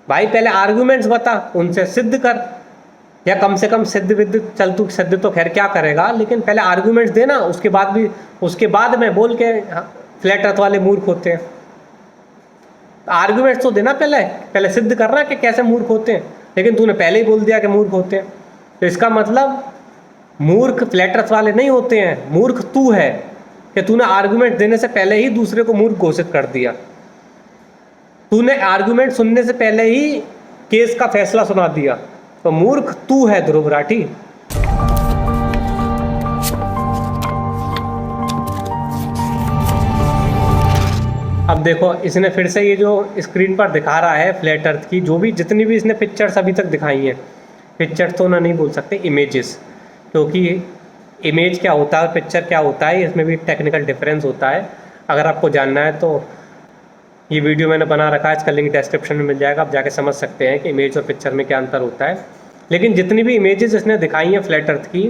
भाई पहले आर्गुमेंट्स बता, उनसे सिद्ध कर, या कम से कम सिद्ध विद्ध, चल तू सिद्ध तो खैर क्या करेगा, लेकिन पहले आर्गुमेंट्स देना, उसके बाद में बोल के फ्लैट अर्थ वाले मूर्ख होते हैं। आर्गुमेंट्स तो देना पहले सिद्ध करना कि कैसे मूर्ख होते हैं, लेकिन तूने पहले ही बोल दिया कि मूर्ख होते हैं। तो इसका मतलब मूर्ख फ्लैट अर्थ वाले नहीं होते हैं, मूर्ख तू है कि तूने आर्गुमेंट देने से पहले ही दूसरे को मूर्ख घोषित कर दिया। तूने आर्गुमेंट सुनने से पहले ही केस का फैसला सुना दिया, तो मूर्ख तू है ध्रुव राठी। अब देखो इसने फिर से ये जो स्क्रीन पर दिखा रहा है फ्लैट अर्थ की जो भी जितनी भी इसने पिक्चर्स अभी तक दिखाई हैं, पिक्चर तो ना नहीं बोल सकते, इमेजेस, क्योंकि इमेज क्या होता है और पिक्चर क्या होता है इसमें भी टेक्निकल डिफरेंस होता है। अगर आपको जानना है तो ये वीडियो मैंने बना रखा है, इसका लिंक डिस्क्रिप्शन में मिल जाएगा, आप जाके समझ सकते हैं कि इमेज और पिक्चर में क्या अंतर होता है। लेकिन जितनी भी इमेजेस इसने दिखाई हैं फ्लैट अर्थ की,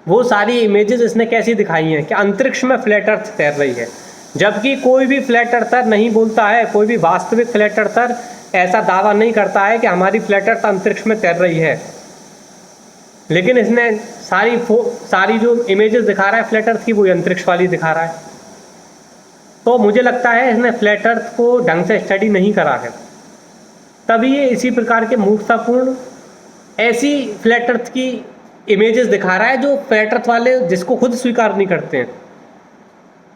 वो सारी इमेजेस इसने कैसी दिखाई हैं कि अंतरिक्ष में फ्लैट अर्थ तैर रही है, जबकि कोई भी फ्लैट अर्थर नहीं बोलता है, कोई भी वास्तविक फ्लैट अर्थर ऐसा दावा नहीं करता है कि हमारी फ्लैट अर्थ अंतरिक्ष में तैर रही है। लेकिन इसने सारी जो इमेजेस दिखा रहा है फ्लैट अर्थ की, वो अंतरिक्ष वाली दिखा रहा है। तो मुझे लगता है इसने फ्लैट अर्थ को ढंग से स्टडी नहीं करा है, तभी ये इसी प्रकार के मूर्खतापूर्ण ऐसी फ्लैट अर्थ की इमेजेस दिखा रहा है जो फ्लैट अर्थ वाले जिसको खुद स्वीकार नहीं करते हैं।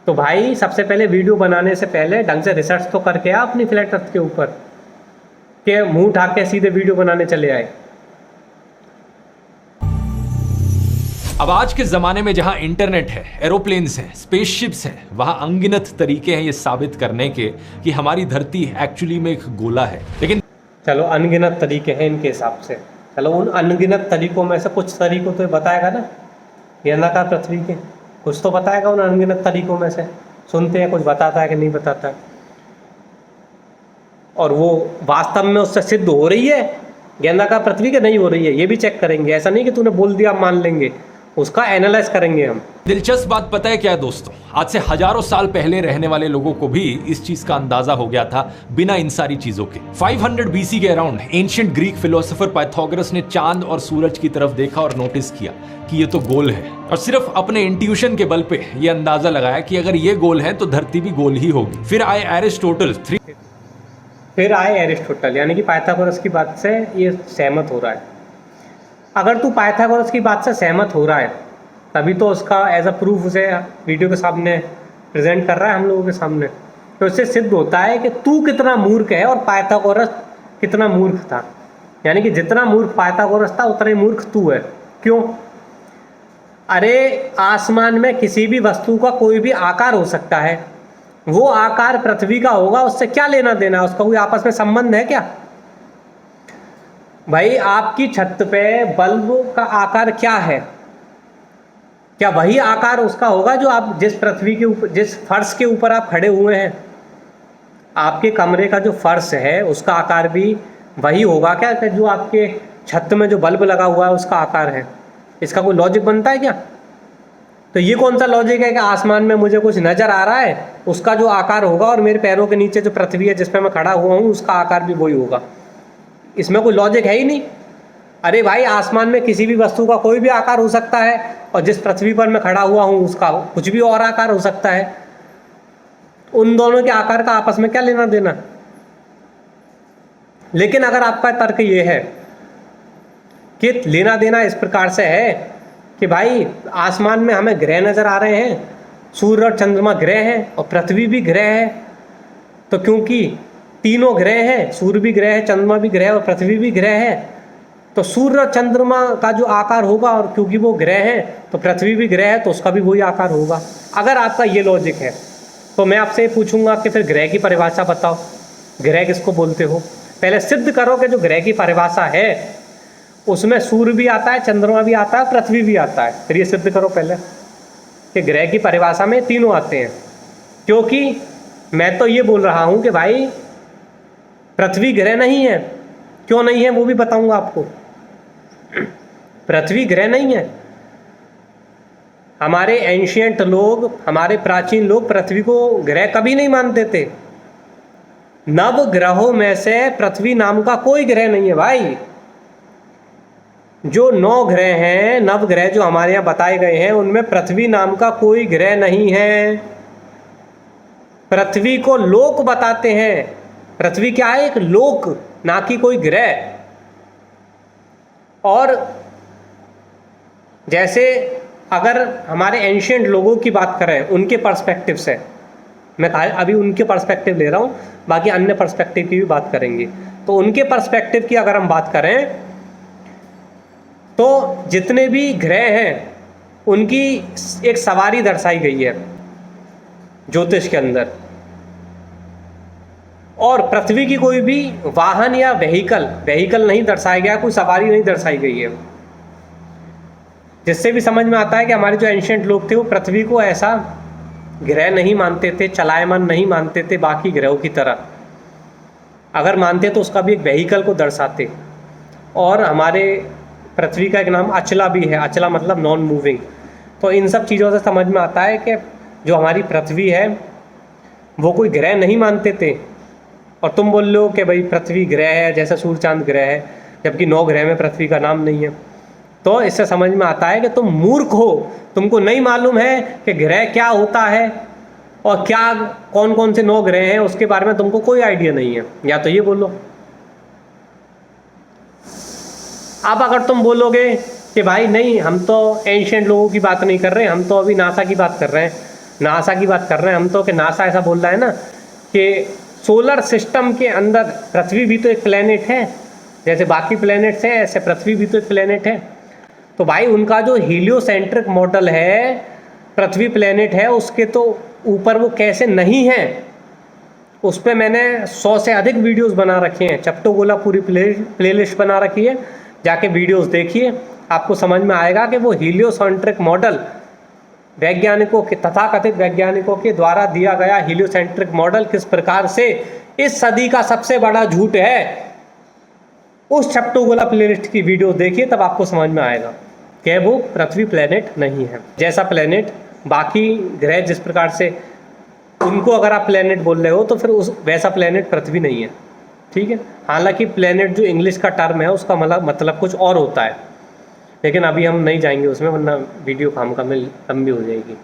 तो भाई सबसे पहले वीडियो बनाने से पहले ढंग से रिसर्च तो करके आ अपनी फ्लैट अर्थ के ऊपर, कि मुंह उठा के सीधे वीडियो बनाने चले आए। अब आज के जमाने में जहां इंटरनेट है, एरोप्लेन्स हैं, स्पेसशिप्स हैं, वहां अनगिनत तरीके हैं ये साबित करने के कि हमारी धरती एक्चुअली में एक गोला है। लेकिन चलो अनगिनत तरीके हैं इनके हिसाब से, चलो उन अनगिनत तरीकों में से कुछ तरीकों तो बताएगा ना, बेलनाकार पृथ्वी के कुछ तो बताएगा उन अनगिनत तरीकों में से। सुनते हैं कुछ बताता है कि नहीं बताता है, और वो वास्तव में उससे सिद्ध हो रही है गेंदाकार पृथ्वी के नहीं हो रही है, ये भी चेक करेंगे। ऐसा नहीं कि तूने बोल दिया मान लेंगे, उसका एनालाइज करेंगे हम। दिलचस्प बात पता है क्या है दोस्तों? आज से हजारों साल पहले रहने वाले लोगों को भी इस चीज का अंदाजा हो गया था बिना इन सारी चीजों के। 500 BC के around ancient Greek philosopher Pythagoras ने चांद और सूरज की तरफ देखा और नोटिस किया कि ये तो गोल है, और सिर्फ अपने इंट्यूशन के बल पे ये अंदाजा लगाया कि अगर ये गोल है तो धरती भी गोल ही होगी। फिर आए एरिस्टोटल, यानी कि पाइथागोरस की बात से ये सहमत हो रहा है। अगर तू पाइथागोरस की बात से सहमत हो रहा है तभी तो उसका एज अ प्रूफ उसे वीडियो के सामने प्रेजेंट कर रहा है हम लोगों के सामने, तो इससे सिद्ध होता है कि तू कितना मूर्ख है और पाइथागोरस कितना मूर्ख था। यानी कि जितना मूर्ख पाइथागोरस था उतना ही मूर्ख तू है। क्यों? अरे आसमान में किसी भी वस्तु का कोई भी आकार हो सकता है, वो आकार पृथ्वी का होगा, उससे क्या लेना देना, उसका कोई आपस में संबंध है क्या? भाई आपकी छत पे बल्ब का आकार क्या है? क्या वही आकार उसका होगा जो आप जिस पृथ्वी के ऊपर, जिस फर्श के ऊपर आप खड़े हुए हैं, आपके कमरे का जो फर्श है उसका आकार भी वही होगा क्या जो आपके छत में जो बल्ब लगा हुआ है उसका आकार है? इसका कोई लॉजिक बनता है क्या? तो ये कौन सा लॉजिक है कि आसमान में मुझे कुछ नज़र आ रहा है, उसका जो आकार होगा और मेरे पैरों के नीचे जो पृथ्वी है जिस पर मैं खड़ा हुआ हूँ उसका आकार भी वही होगा? इसमें कोई लॉजिक है ही नहीं। अरे भाई आसमान में किसी भी वस्तु का कोई भी आकार हो सकता है और जिस पृथ्वी पर मैं खड़ा हुआ हूँ उसका कुछ भी और आकार हो सकता है। उन दोनों के आकार का आपस में क्या लेना देना? लेकिन अगर आपका तर्क ये है कि लेना देना इस प्रकार से है कि भाई आसमान में हमें ग्रह नज़र आ रहे हैं, सूर्य और चंद्रमा ग्रह हैं और पृथ्वी भी ग्रह है, तो क्योंकि तीनों ग्रह हैं, सूर्य भी ग्रह है, चंद्रमा भी ग्रह है और पृथ्वी भी ग्रह है, तो सूर्य और चंद्रमा का जो आकार होगा और क्योंकि वो ग्रह हैं तो पृथ्वी भी ग्रह है तो उसका भी वही आकार होगा। अगर आपका ये लॉजिक है तो मैं आपसे पूछूंगा कि फिर ग्रह की परिभाषा बताओ, ग्रह किसको बोलते हो? पहले सिद्ध करो कि जो ग्रह की परिभाषा है उसमें सूर्य भी आता है, चंद्रमा भी आता है, पृथ्वी भी आता है। फिर ये सिद्ध करो पहले कि ग्रह की परिभाषा में तीनों आते हैं। क्योंकि मैं तो ये बोल रहा हूँ कि भाई पृथ्वी ग्रह नहीं है। क्यों नहीं है वो भी बताऊंगा आपको। पृथ्वी ग्रह नहीं है। हमारे एंशियंट लोग, हमारे प्राचीन लोग पृथ्वी को ग्रह कभी नहीं मानते थे। नव ग्रहों में से पृथ्वी नाम का कोई ग्रह नहीं है भाई। जो 9 ग्रह हैं, नव ग्रह जो हमारे यहाँ बताए गए हैं, उनमें पृथ्वी नाम का कोई ग्रह नहीं है। पृथ्वी को लोक बताते हैं। पृथ्वी क्या है? एक लोक, ना कि कोई ग्रह। और जैसे अगर हमारे एंशिएंट लोगों की बात करें उनके पर्सपेक्टिव से, मैं अभी उनके पर्सपेक्टिव ले रहा हूँ, बाकी अन्य पर्सपेक्टिव की भी बात करेंगे। तो उनके पर्सपेक्टिव की अगर हम बात करें तो जितने भी ग्रह हैं उनकी एक सवारी दर्शाई गई है ज्योतिष के अंदर, और पृथ्वी की कोई भी वाहन या व्हीकल नहीं दर्शाया गया, कोई सवारी नहीं दर्शाई गई है। जिससे भी समझ में आता है कि हमारे जो एंशिएंट लोग थे वो पृथ्वी को ऐसा ग्रह नहीं मानते थे, चलायमान नहीं मानते थे बाकी ग्रहों की तरह। अगर मानते तो उसका भी एक व्हीकल को दर्शाते। और हमारे पृथ्वी का एक नाम अचला भी है। अचला मतलब नॉन मूविंग। तो इन सब चीज़ों से समझ में आता है कि जो हमारी पृथ्वी है वो कोई ग्रह नहीं मानते थे। और तुम बोल लो कि भाई पृथ्वी ग्रह है, जैसे सूर्य चांद ग्रह है, जबकि 9 ग्रह में पृथ्वी का नाम नहीं है। तो इससे समझ में आता है कि तुम मूर्ख हो, तुमको नहीं मालूम है कि ग्रह क्या होता है और क्या कौन कौन से 9 ग्रह हैं, उसके बारे में तुमको कोई आइडिया नहीं है। या तो ये बोलो। अब अगर तुम बोलोगे कि भाई नहीं, हम तो एंशिएंट लोगों की बात नहीं कर रहे, हम तो अभी नासा की बात कर रहे हैं, नासा की बात कर रहे हैं हम तो, कि नासा ऐसा बोल रहा है ना कि सोलर सिस्टम के अंदर पृथ्वी भी तो एक प्लेनेट है, जैसे बाकी प्लेनेट्स हैं ऐसे पृथ्वी भी तो एक प्लेनेट है। तो भाई उनका जो हीलियोसेंट्रिक मॉडल है, पृथ्वी प्लेनेट है, उसके तो ऊपर वो कैसे नहीं है, उस पर मैंने 100 से अधिक वीडियोस बना रखे हैं। चपटोगोला पूरी प्लेलिस्ट बना रखी है, जाके वीडियोस देखिए, आपको समझ में आएगा कि वो हीलियोसेंट्रिक मॉडल वैज्ञानिकों के, तथाकथित वैज्ञानिकों के द्वारा दिया गया हीलियोसेंट्रिक मॉडल किस प्रकार से इस सदी का सबसे बड़ा झूठ है। उस चपटोगोला प्लेलिस्ट की वीडियो देखिए, तब आपको समझ में आएगा कि वो पृथ्वी प्लेनेट नहीं है। जैसा प्लेनेट बाकी ग्रह जिस प्रकार से उनको अगर आप प्लेनेट बोल रहे हो तो फिर उस वैसा प्लेनेट पृथ्वी नहीं है। ठीक है। हालांकि प्लेनेट जो इंग्लिश का टर्म है उसका मतलब कुछ और होता है, लेकिन अभी हम नहीं जाएंगे उसमें, वरना वीडियो लंबी हो जाएगी।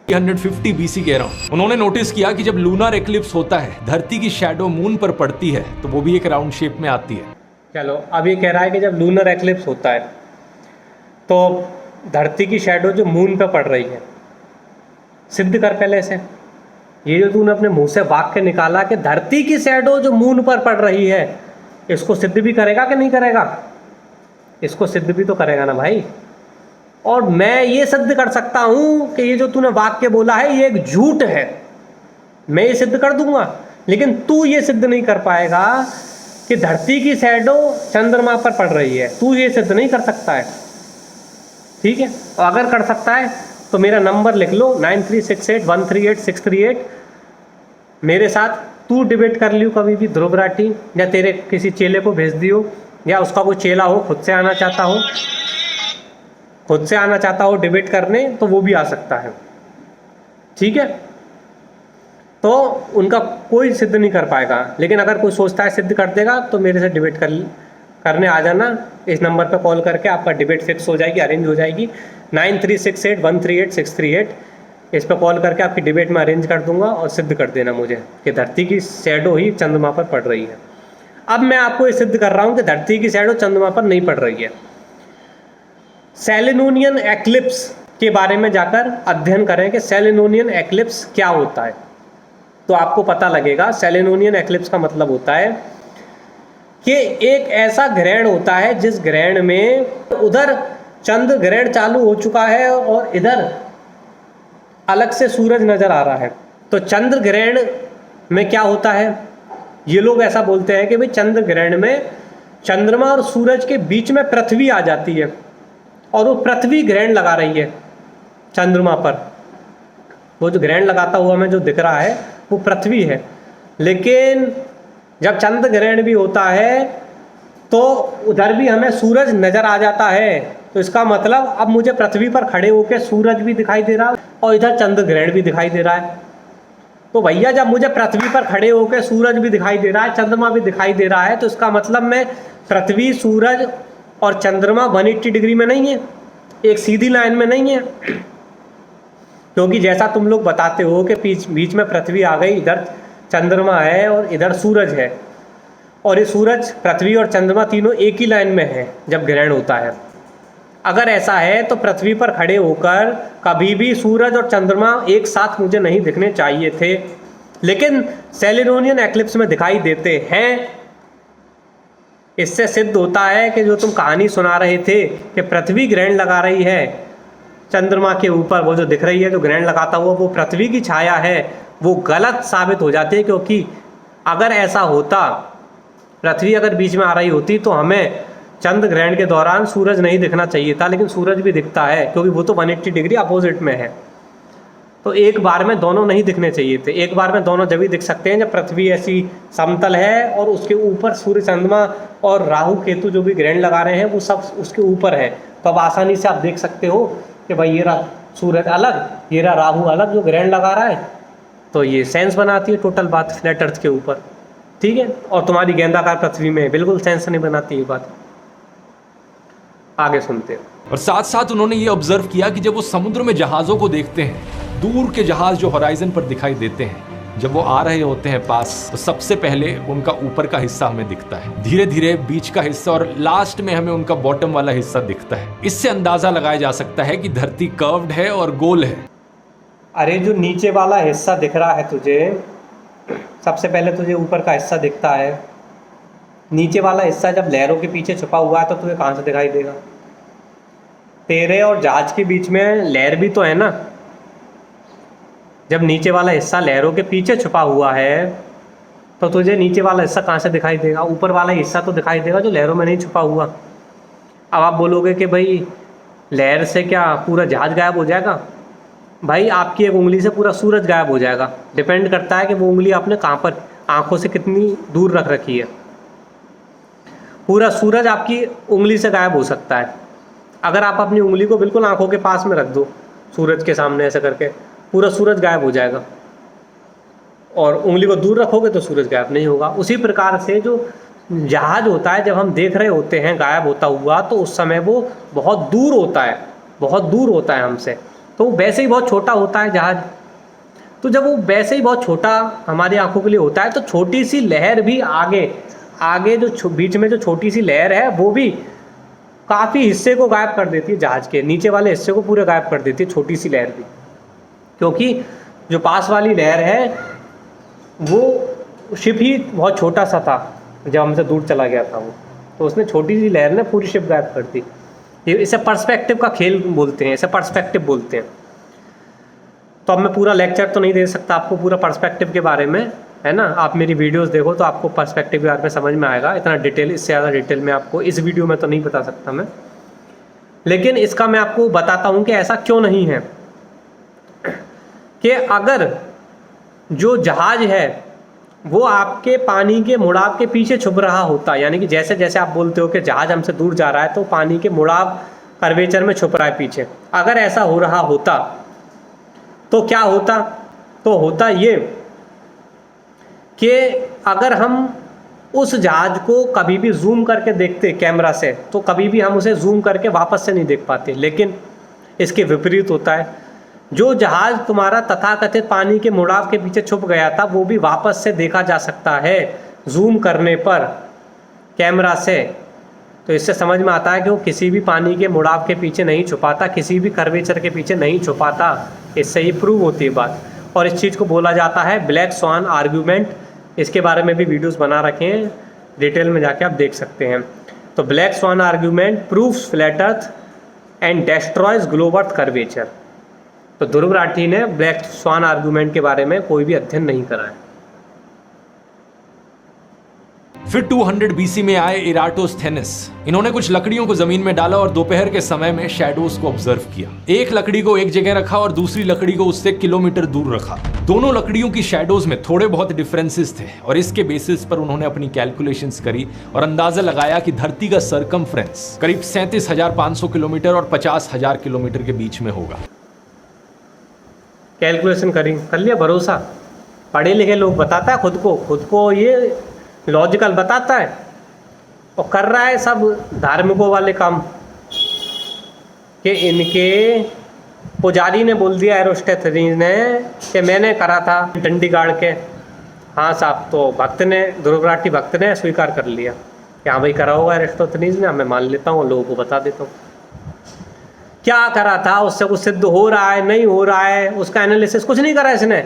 150 BC कह रहा हूं। उन्होंने नोटिस किया कि जब लूनर एक्लिप्स होता है, धरती की शैडो मून पर पड़ती है तो वो भी एक राउंड शेप में आती है। चलो, अब ये कह रहा है कि जब लूनर एक्लिप्स होता है तो धरती की शैडो जो मून पे पड़ रही है, सिद्ध कर पहले से। ये जो तूने अपने मुंह से वाक्य निकाला कि धरती की शैडो जो मून पर पड़ रही है, इसको सिद्ध भी करेगा कि नहीं करेगा? इसको सिद्ध भी तो करेगा ना भाई। और मैं ये सिद्ध कर सकता हूं कि ये जो तूने वाक्य बोला है ये एक झूठ है, मैं ये सिद्ध कर दूंगा। लेकिन तू ये सिद्ध नहीं कर पाएगा कि धरती की शैडो चंद्रमा पर पड़ रही है, तू ये सिद्ध नहीं कर सकता है। ठीक है। और अगर कर सकता है तो मेरा नंबर लिख लो 9368138638। मेरे साथ तू डिबेट कर लियो कभी भी, ध्रुव राठी, या तेरे किसी चेले को भेज दियो, या उसका कोई चेला हो खुद से आना चाहता हो डिबेट करने, तो वो भी आ सकता है। ठीक है। तो उनका कोई सिद्ध नहीं कर पाएगा, लेकिन अगर कोई सोचता है सिद्ध कर देगा तो मेरे से डिबेट करने आ जाना। इस नंबर पर कॉल करके आपका डिबेट फिक्स हो जाएगी, अरेंज हो जाएगी। 9368138638 इस पर कॉल करके आपकी डिबेट में अरेंज कर दूंगा और सिद्ध कर देना मुझे कि धरती की शैडो ही चंद्रमा पर पड़ रही है। अब मैं आपको ये सिद्ध कर रहा हूँ कि धरती की शैडो चंद्रमा पर नहीं पड़ रही है। सेलेनोनियन एक्लिप्स के बारे में जाकर अध्ययन करें कि सेलेनोनियन एक्लिप्स क्या होता है, तो आपको पता लगेगा। सेलेनोनियन एक्लिप्स का मतलब होता है कि एक ऐसा ग्रहण होता है जिस ग्रहण में उधर चंद्र ग्रहण चालू हो चुका है और इधर अलग से सूरज नजर आ रहा है। तो चंद्र ग्रहण में क्या होता है, ये लोग ऐसा बोलते हैं कि भाई चंद्र ग्रहण में चंद्रमा और सूरज के बीच में पृथ्वी आ जाती है और वो पृथ्वी ग्रहण लगा रही है चंद्रमा पर। वो जो ग्रहण लगाता हुआ हमें जो दिख रहा है वो पृथ्वी है। लेकिन जब चंद्र ग्रहण भी होता है तो उधर भी हमें सूरज नज़र आ जाता है। तो इसका मतलब अब मुझे पृथ्वी पर खड़े होकर सूरज भी दिखाई दे रहा है और इधर चंद्र ग्रहण भी दिखाई दे रहा है। तो भैया जब मुझे पृथ्वी पर खड़े होकर सूरज भी दिखाई दे रहा है, चंद्रमा भी दिखाई दे रहा है, तो इसका मतलब मैं पृथ्वी, सूरज और चंद्रमा 180 डिग्री में नहीं है, एक सीधी लाइन में नहीं है। क्योंकि जैसा तुम लोग बताते हो कि बीच में पृथ्वी आ गई, इधर चंद्रमा है और इधर सूरज है, और ये सूरज, पृथ्वी और चंद्रमा तीनों एक ही लाइन में है जब ग्रहण होता है। अगर ऐसा है तो पृथ्वी पर खड़े होकर कभी भी सूरज और चंद्रमा एक साथ मुझे नहीं दिखने चाहिए थे, लेकिन सेलेनोनियन एक्लिप्स में दिखाई देते हैं। इससे सिद्ध होता है कि जो तुम कहानी सुना रहे थे कि पृथ्वी ग्रहण लगा रही है चंद्रमा के ऊपर, वो जो दिख रही है जो ग्रहण लगाता हुआ वो पृथ्वी की छाया है, वो गलत साबित हो जाती है। क्योंकि अगर ऐसा होता, पृथ्वी अगर बीच में आ रही होती तो हमें चंद्र ग्रहण के दौरान सूरज नहीं दिखना चाहिए था, लेकिन सूरज भी दिखता है क्योंकि वो तो 180 डिग्री अपोजिट में है। तो एक बार में दोनों नहीं दिखने चाहिए थे। एक बार में दोनों जब भी दिख सकते हैं जब पृथ्वी ऐसी समतल है और उसके ऊपर सूर्य, चंद्रमा और राहु केतु जो भी ग्रहण लगा रहे हैं वो सब उसके ऊपर है। तो अब आसानी से आप देख सकते हो कि भाई ये रहा सूरज अलग, ये रहा राहु अलग जो ग्रहण लगा रहा है। तो ये सेंस बनाती है टोटल बात फ्लैट अर्थ के ऊपर, ठीक है। और तुम्हारी गेंदाकार पृथ्वी में बिल्कुल सेंस नहीं बनाती ये बात। आगे सुनते हैं। और साथ साथ उन्होंने ये ऑब्जर्व किया कि जब वो समुद्र में जहाज़ों को देखते हैं, दूर के जहाज जो होराइजन पर दिखाई देते हैं, जब वो आ रहे होते हैं पास, तो सबसे पहले उनका ऊपर का हिस्सा हमें दिखता है, धीरे धीरे बीच का हिस्सा और लास्ट में हमें उनका बॉटम वाला हिस्सा दिखता है। इससे अंदाजा लगाया जा सकता है कि धरती कर्व्ड है और गोल है। अरे जो नीचे वाला हिस्सा दिख रहा है तुझे, सबसे पहले तुझे ऊपर का हिस्सा दिखता है, नीचे वाला हिस्सा जब लहरों के पीछे छुपा हुआ है तो तुझे कहाँ से दिखाई देगा? तेरे और जहाज के बीच में लहर भी तो है ना। जब नीचे वाला हिस्सा लहरों के पीछे छुपा हुआ है तो तुझे नीचे वाला हिस्सा कहाँ से दिखाई देगा? ऊपर वाला हिस्सा तो दिखाई देगा जो लहरों में नहीं छुपा हुआ। अब आप बोलोगे कि भाई लहर से क्या पूरा जहाज गायब हो जाएगा? भाई आपकी एक उंगली से पूरा सूरज गायब हो जाएगा। डिपेंड करता है कि वो उंगली आपने कहाँ पर, आँखों से कितनी दूर रख रखी है। पूरा सूरज आपकी उंगली से गायब हो सकता है। अगर आप अपनी उंगली को बिल्कुल आंखों के पास में रख दो, सूरज के सामने ऐसे करके, पूरा सूरज गायब हो जाएगा। और उंगली को दूर रखोगे तो सूरज गायब नहीं होगा। उसी प्रकार से जो जहाज होता है, जब हम देख रहे होते हैं गायब होता हुआ, तो उस समय वो बहुत दूर होता है, बहुत दूर होता है हमसे। तो वो वैसे ही बहुत छोटा होता है जहाज। तो जब वो वैसे ही बहुत छोटा हमारी आंखों के लिए होता है, तो छोटी सी लहर भी आगे जो बीच में जो छोटी सी लहर है वो भी काफ़ी हिस्से को गायब कर देती है। जहाज के नीचे वाले हिस्से को पूरे गायब कर देती है छोटी सी लहर भी। क्योंकि जो पास वाली लहर है वो शिप ही बहुत छोटा सा था जब हमसे दूर चला गया था वो, तो उसने छोटी सी लहर ने पूरी शिप गायब कर दी। ये इसे पर्सपेक्टिव का खेल बोलते हैं, इसे पर्सपेक्टिव बोलते हैं। तो अब मैं पूरा लेक्चर तो नहीं दे सकता आपको पूरा पर्सपेक्टिव के बारे में, है ना। आप मेरी वीडियोस देखो तो आपको पर्सपेक्टिव के बारे में समझ में आएगा। इतना डिटेल, इससे ज़्यादा डिटेल में आपको इस वीडियो में तो नहीं बता सकता मैं, लेकिन इसका मैं आपको बताता हूँ कि ऐसा क्यों नहीं है। कि अगर जो जहाज है वो आपके पानी के मुड़ाव के पीछे छुप रहा होता, यानी कि जैसे जैसे आप बोलते हो कि जहाज हमसे दूर जा रहा है तो पानी के मुड़ाव कर्वेचर में छुप रहा है पीछे, अगर ऐसा हो रहा होता तो क्या होता? तो होता ये कि अगर हम उस जहाज को कभी भी जूम करके देखते कैमरा से, तो कभी भी हम उसे जूम करके वापस से नहीं देख पाते। लेकिन इसके विपरीत होता है, जो जहाज तुम्हारा तथाकथित पानी के मुड़ाव के पीछे छुप गया था वो भी वापस से देखा जा सकता है जूम करने पर कैमरा से। तो इससे समझ में आता है कि वो किसी भी पानी के मुड़ाव के पीछे नहीं छुपाता, किसी भी कर्वेचर के पीछे नहीं छुपाता। इससे ये प्रूव होती है बात। और इस चीज़ को बोला जाता है ब्लैक स्वान आर्ग्यूमेंट। इसके बारे में भी वीडियोस बना रखे हैं, डिटेल में जाके आप देख सकते हैं। तो black swan argument proves flat earth and destroys globe earth curvature. तो ध्रुव राठी ने ब्लैक स्वान आर्ग्यूमेंट के बारे में कोई भी अध्ययन नहीं करा है। फिर 200 बीसी में आए इराटोस्थेनिस। इन्होंने कुछ लकड़ियों को जमीन में डाला और दोपहर के समय में शैडोज को ऑब्जर्व किया। एक लकड़ी को एक जगह रखा और दूसरी लकड़ी को उससे किलोमीटर दूर रखा। दोनों लकड़ियों की शैडोज में थोड़े बहुत डिफरेंसेस थे और इसके बेसिस पर उन्होंने अपनी कैलकुलेशंस करी और अंदाजा लगाया कि धरती का सरकमफ्रेंस करीब 37,500 किलोमीटर और 50,000 किलोमीटर के बीच में होगा। कैलकुलेशन करी, कर लिया भरोसा। पढ़े लिखे लोग बताता है खुद को ये लॉजिकल बताता है और कर रहा है सब धार्मिकों वाले काम कि इनके पुजारी ने बोल दिया एरोस्टेथनीज ने कि मैंने करा था डंडी गाड़ के। हाँ साहब, तो भक्त ने, ध्रुव राठी भक्त ने स्वीकार कर लिया कि हाँ भाई करा होगा एरोस्टेथनीज ने, मैं मान लेता हूँ, लोगों को बता देता हूँ। क्या करा था उससे कुछ सिद्ध हो रहा है नहीं हो रहा है, उसका एनालिसिस कुछ नहीं करा इसने।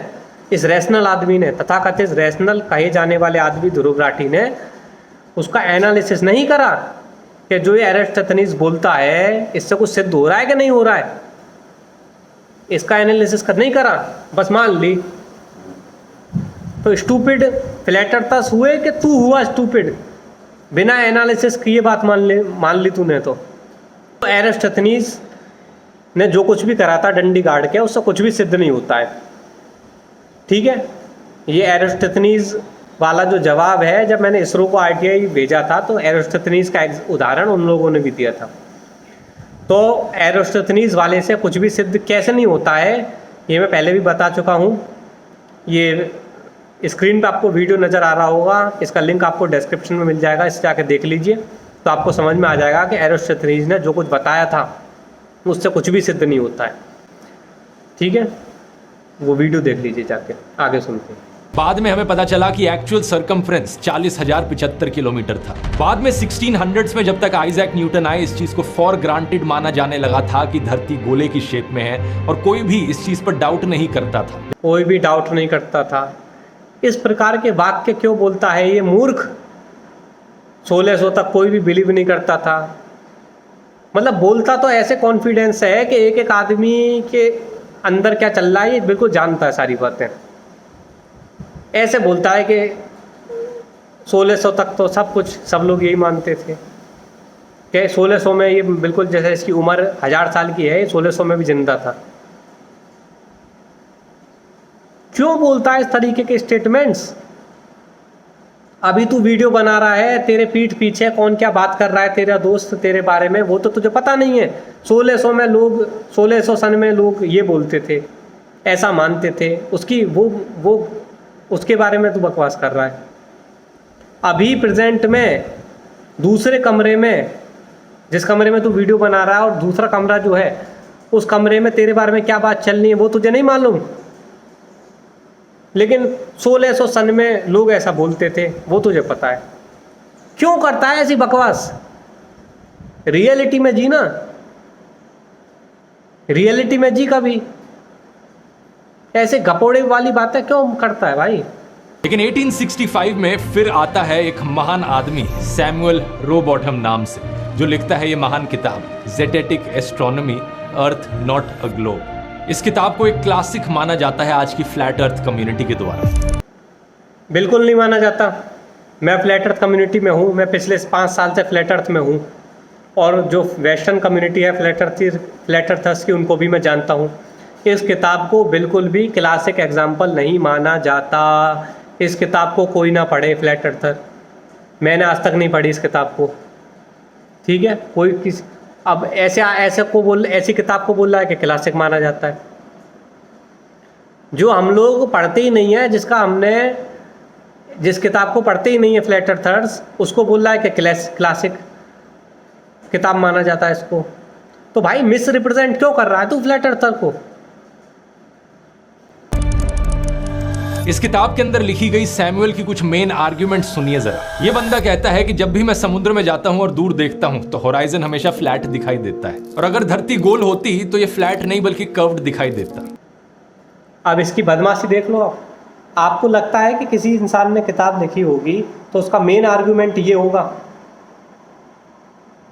इस रैशनल आदमी ने, तथाकथित रैशनल कहे जाने वाले आदमी ध्रुव राठी ने उसका एनालिसिस नहीं करा कि जो ये एरिस्टोथेनीज बोलता है इससे कुछ सिद्ध हो रहा है कि नहीं हो रहा है। इसका एनालिसिस कर नहीं करा, बस मान ली। तो स्टूपिड फ्लैट अर्थर्स हुए कि तू हुआ स्टूपिड? बिना एनालिसिस किए बात मान ली तूने। तो एरिस्टोथेनीज ने जो कुछ भी करा था डंडी गाड़ के, उससे कुछ भी सिद्ध नहीं होता है। ठीक है, ये एरिस्टोथेनीज वाला जो जवाब है, जब मैंने इसरो को आरटीआई भेजा था तो एरिस्टोथेनीज का उदाहरण उन लोगों ने भी दिया था। तो एरिस्टोथेनीज वाले से कुछ भी सिद्ध कैसे नहीं होता है, ये मैं पहले भी बता चुका हूँ। ये स्क्रीन पे आपको वीडियो नज़र आ रहा होगा, इसका लिंक आपको डिस्क्रिप्शन में मिल जाएगा, इसे जाके देख लीजिए तो आपको समझ में आ जाएगा कि एरिस्टोथेनीज ने जो कुछ बताया था उससे कुछ भी सिद्ध नहीं होता है। ठीक है, वो वीडियो देख लीजिए जाके, आगे सुनते हैं। बाद में हमें पता चला कि एक्चुअल सरकमफ्रेंस 40,075 किलोमीटर था। बाद में 1600s में जब तक आइजैक न्यूटन आए, इस चीज को फॉर ग्रांटेड माना जाने लगा था कि धरती गोले की शेप में है और कोई भी इस चीज पर डाउट नहीं करता था। कोई भी डाउट नहीं करता था। इस प्रकार के वाक्य क्यों बोलता है ये मूर्ख? 1600 तक कोई भी बिलीव नहीं करता था। मतलब बोलता तो ऐसे कॉन्फिडेंस है कि एक एक आदमी के अंदर क्या चल रहा है ये बिल्कुल जानता है सारी बातें। ऐसे बोलता है कि 1600 तक तो सब लोग यही मानते थे कि 1600 में ये बिल्कुल जैसे इसकी उम्र 1000 साल की है, 1600 में भी जिंदा था। क्यों बोलता है इस तरीके के स्टेटमेंट्स? अभी तू वीडियो बना रहा है, तेरे पीठ पीछे कौन क्या बात कर रहा है, तेरा दोस्त तेरे बारे में, वो तो तुझे पता नहीं है। 1600 सन में लोग ये बोलते थे, ऐसा मानते थे, उसके बारे में तू बकवास कर रहा है। अभी प्रेजेंट में दूसरे कमरे में, जिस कमरे में तू वीडियो बना रहा है और दूसरा कमरा जो है उस कमरे में तेरे बारे में क्या बात चल रही है वो तुझे नहीं मालूम, लेकिन 1600 सन में लोग ऐसा बोलते थे वो तुझे पता है। क्यों करता है ऐसी बकवास? रियलिटी में जी ना, रियलिटी में जी कभी। ऐसे गपोड़े वाली बातें क्यों करता है भाई? लेकिन 1865 में फिर आता है एक महान आदमी सैमुअल रोबॉटम नाम से, जो लिखता है ये महान किताब zetetic astronomy, earth not a globe. इस किताब को एक क्लासिक माना जाता है आज की फ्लैट अर्थ कम्युनिटी के द्वारा। बिल्कुल नहीं माना जाता। मैं फ्लैट अर्थ कम्युनिटी में हूँ, मैं पिछले 5 साल से फ्लैट अर्थ में हूँ और जो वेस्टर्न कम्युनिटी है फ्लैट अर्थर्स की, उनको भी मैं जानता हूँ। इस किताब को बिल्कुल भी क्लासिक एग्जाम्पल नहीं माना जाता। इस किताब को कोई ना पढ़े फ्लैट अर्थर। मैंने आज तक नहीं पढ़ी इस किताब को। ठीक है, कोई किस अब ऐसी किताब को बोल रहा है कि क्लासिक माना जाता है, जो हम लोग पढ़ते ही नहीं है, जिस किताब को पढ़ते ही नहीं है फ्लैट अर्थर्स, उसको बोल रहा है कि क्लासिक किताब माना जाता है इसको। तो भाई मिस रिप्रेजेंट क्यों कर रहा है तू फ्लैट अर्थर को? इस किताब के अंदर लिखी गई सैमुअल की कुछ मेन आर्ग्यूमेंट सुनिए जरा। ये बंदा कहता है कि जब भी मैं समुद्र में जाता हूं और दूर देखता हूं तो होराइजन हमेशा फ्लैट दिखाई देता है, और अगर धरती गोल होती तो ये फ्लैट नहीं बल्कि कर्व्ड दिखाई देता। अब इसकी बदमाशी देख लो। आपको लगता है कि किसी इंसान ने किताब लिखी होगी तो उसका मेन आर्गुमेंट ये होगा।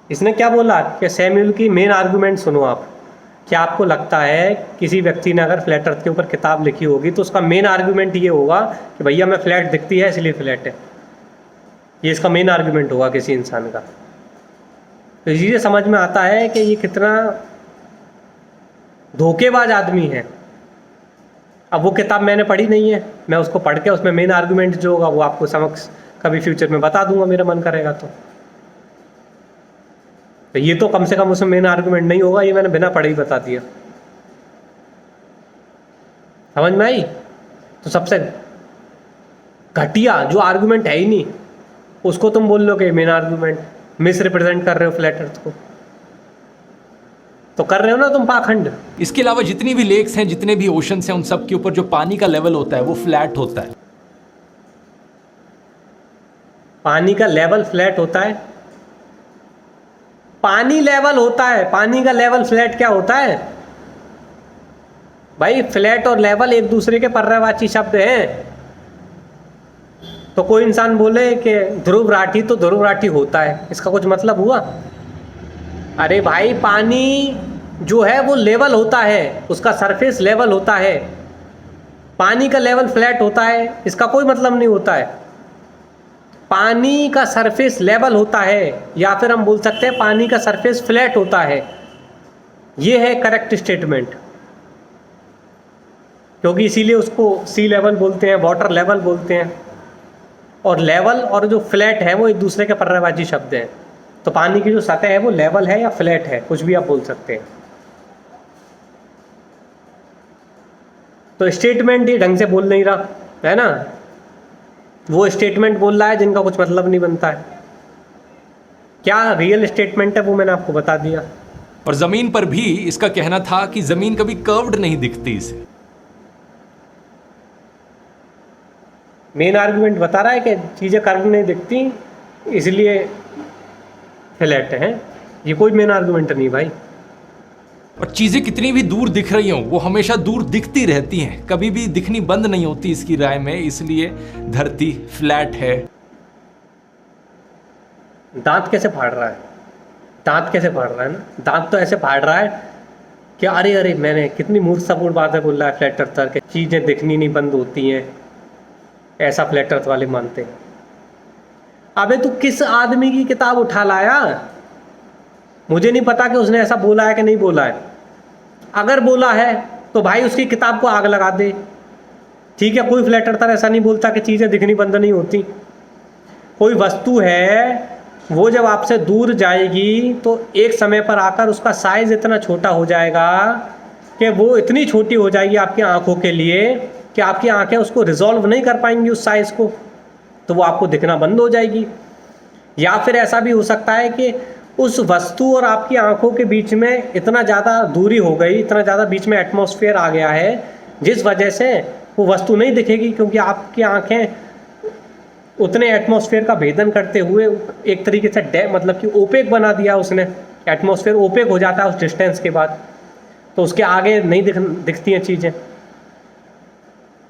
इसने क्या बोला कि सैमुअल की मेन आर्गुमेंट सुनो आप। क्या आपको लगता है किसी व्यक्ति ने अगर फ्लैट अर्थ के ऊपर किताब लिखी होगी तो उसका मेन आर्गुमेंट ये होगा कि भैया मैं फ्लैट दिखती है इसलिए फ्लैट है? ये इसका मेन आर्गुमेंट होगा किसी इंसान का। तो इसीलिए समझ में आता है कि ये कितना धोखेबाज आदमी है। अब वो किताब मैंने पढ़ी नहीं है, मैं उसको पढ़ के उसमें मेन आर्गुमेंट जो होगा वो आपको समक्ष कभी फ्यूचर में बता दूंगा, मेरा मन करेगा तो ये तो कम से कम उसमें मेन आर्गुमेंट नहीं होगा, ये मैंने बिना पढ़े ही बता दिया। समझ में आई? तो सबसे घटिया जो आर्गुमेंट है ही नहीं उसको तुम बोल लो कि मेन आर्गुमेंट, मिस रिप्रेजेंट कर रहे हो फ्लैट अर्थ को, तो कर रहे हो ना तुम पाखंड। इसके अलावा जितनी भी लेक्स हैं, जितने भी ओशंस हैं, उन सब के ऊपर जो पानी का लेवल होता है वो फ्लैट होता है। पानी का लेवल फ्लैट होता है? पानी लेवल होता है, पानी का लेवल फ्लैट क्या होता है भाई? फ्लैट और लेवल एक दूसरे के पर्यायवाची शब्द हैं। तो कोई इंसान बोले कि ध्रुव राठी तो ध्रुव राठी होता है, इसका कुछ मतलब हुआ? अरे भाई पानी जो है वो लेवल होता है, उसका सरफेस लेवल होता है। पानी का लेवल फ्लैट होता है इसका कोई मतलब नहीं होता है। पानी का सरफेस लेवल होता है, या फिर हम बोल सकते हैं पानी का सरफेस फ्लैट होता है। ये है करेक्ट स्टेटमेंट, क्योंकि इसीलिए उसको सी लेवल बोलते हैं, वाटर लेवल बोलते हैं। और लेवल और जो फ्लैट है वो एक दूसरे के पर्यायवाची शब्द हैं। तो पानी की जो सतह है वो लेवल है या फ्लैट है, कुछ भी आप बोल सकते हैं। तो स्टेटमेंट ये ढंग से बोल नहीं रहा है ना, वो स्टेटमेंट बोल रहा है जिनका कुछ मतलब नहीं बनता है। क्या रियल स्टेटमेंट है वो मैंने आपको बता दिया। और जमीन पर भी इसका कहना था कि जमीन कभी कर्व्ड नहीं दिखती इसे। मेन आर्गुमेंट बता रहा है कि चीज़ें कर्व नहीं दिखती इसलिए फ्लैट हैं। ये कोई मेन आर्गुमेंट नहीं भाई। और चीजें कितनी भी दूर दिख रही हों वो हमेशा दूर दिखती रहती हैं, कभी भी दिखनी बंद नहीं होती इसकी राय में, इसलिए धरती फ्लैट है। दांत कैसे फाड़ रहा है? दांत कैसे फाड़ रहा है ना, दांत तो ऐसे फाड़ रहा है कि अरे अरे मैंने कितनी मूर्खतापूर्ण बातें बोल रहा है फ्लैट अर्थ के, चीज़ें दिखनी नहीं बंद होती हैं, ऐसा फ्लैट अर्थ वाले मानते हैं। अबे तू किस आदमी की किताब उठा लाया? मुझे नहीं पता कि उसने ऐसा बोला है कि नहीं बोला है। अगर बोला है तो भाई उसकी किताब को आग लगा दे। ठीक है, कोई फ्लैट अर्थर ऐसा नहीं बोलता कि चीज़ें दिखनी बंद नहीं होती। कोई वस्तु है वो जब आपसे दूर जाएगी तो एक समय पर आकर उसका साइज़ इतना छोटा हो जाएगा कि वो इतनी छोटी हो जाएगी आपकी आंखों के लिए कि आपकी आंखें उसको रिजॉल्व नहीं कर पाएंगी उस साइज़ को, तो वो आपको दिखना बंद हो जाएगी। या फिर ऐसा भी हो सकता है कि उस वस्तु और आपकी आंखों के बीच में इतना ज़्यादा दूरी हो गई, इतना ज़्यादा बीच में एटमॉस्फेयर आ गया है जिस वजह से वो वस्तु नहीं दिखेगी, क्योंकि आपकी आंखें उतने एटमॉस्फेयर का भेदन करते हुए एक तरीके से मतलब कि ओपेक बना दिया उसने। एटमॉस्फेयर ओपेक हो जाता है उस डिस्टेंस के बाद, तो उसके आगे नहीं दिखती हैं चीज़ें।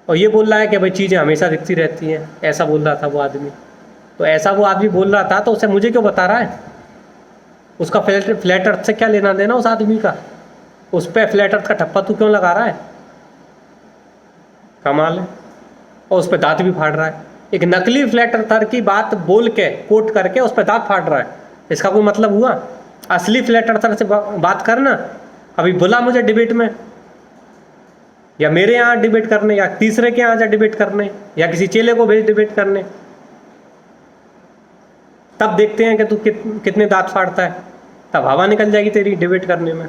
और ये बोल रहा है कि भाई चीज़ें हमेशा दिखती रहती हैं, ऐसा बोल रहा था वो आदमी। तो ऐसा वो आदमी बोल रहा था तो उसे मुझे क्यों बता रहा है? उसका फ्लैट अर्थ से क्या लेना देना उस आदमी का? उस पर फ्लैट अर्थ का ठप्पा तू क्यों लगा रहा है? कमाल है। और उस पर दांत भी फाड़ रहा है। एक नकली फ्लैट अर्थर की बात बोल के कोट करके उस पर दांत फाड़ रहा है, इसका कोई मतलब हुआ? असली फ्लैट अर्थर से बात करना। अभी बुला मुझे डिबेट में, या मेरे यहाँ डिबेट करने, या तीसरे के यहाँ जा डिबेट करने, या किसी चेले को भेज डिबेट करने, तब देखते हैं कि तू कितने दांत फाड़ता है, तब हवा निकल जाएगी तेरी डिबेट करने में।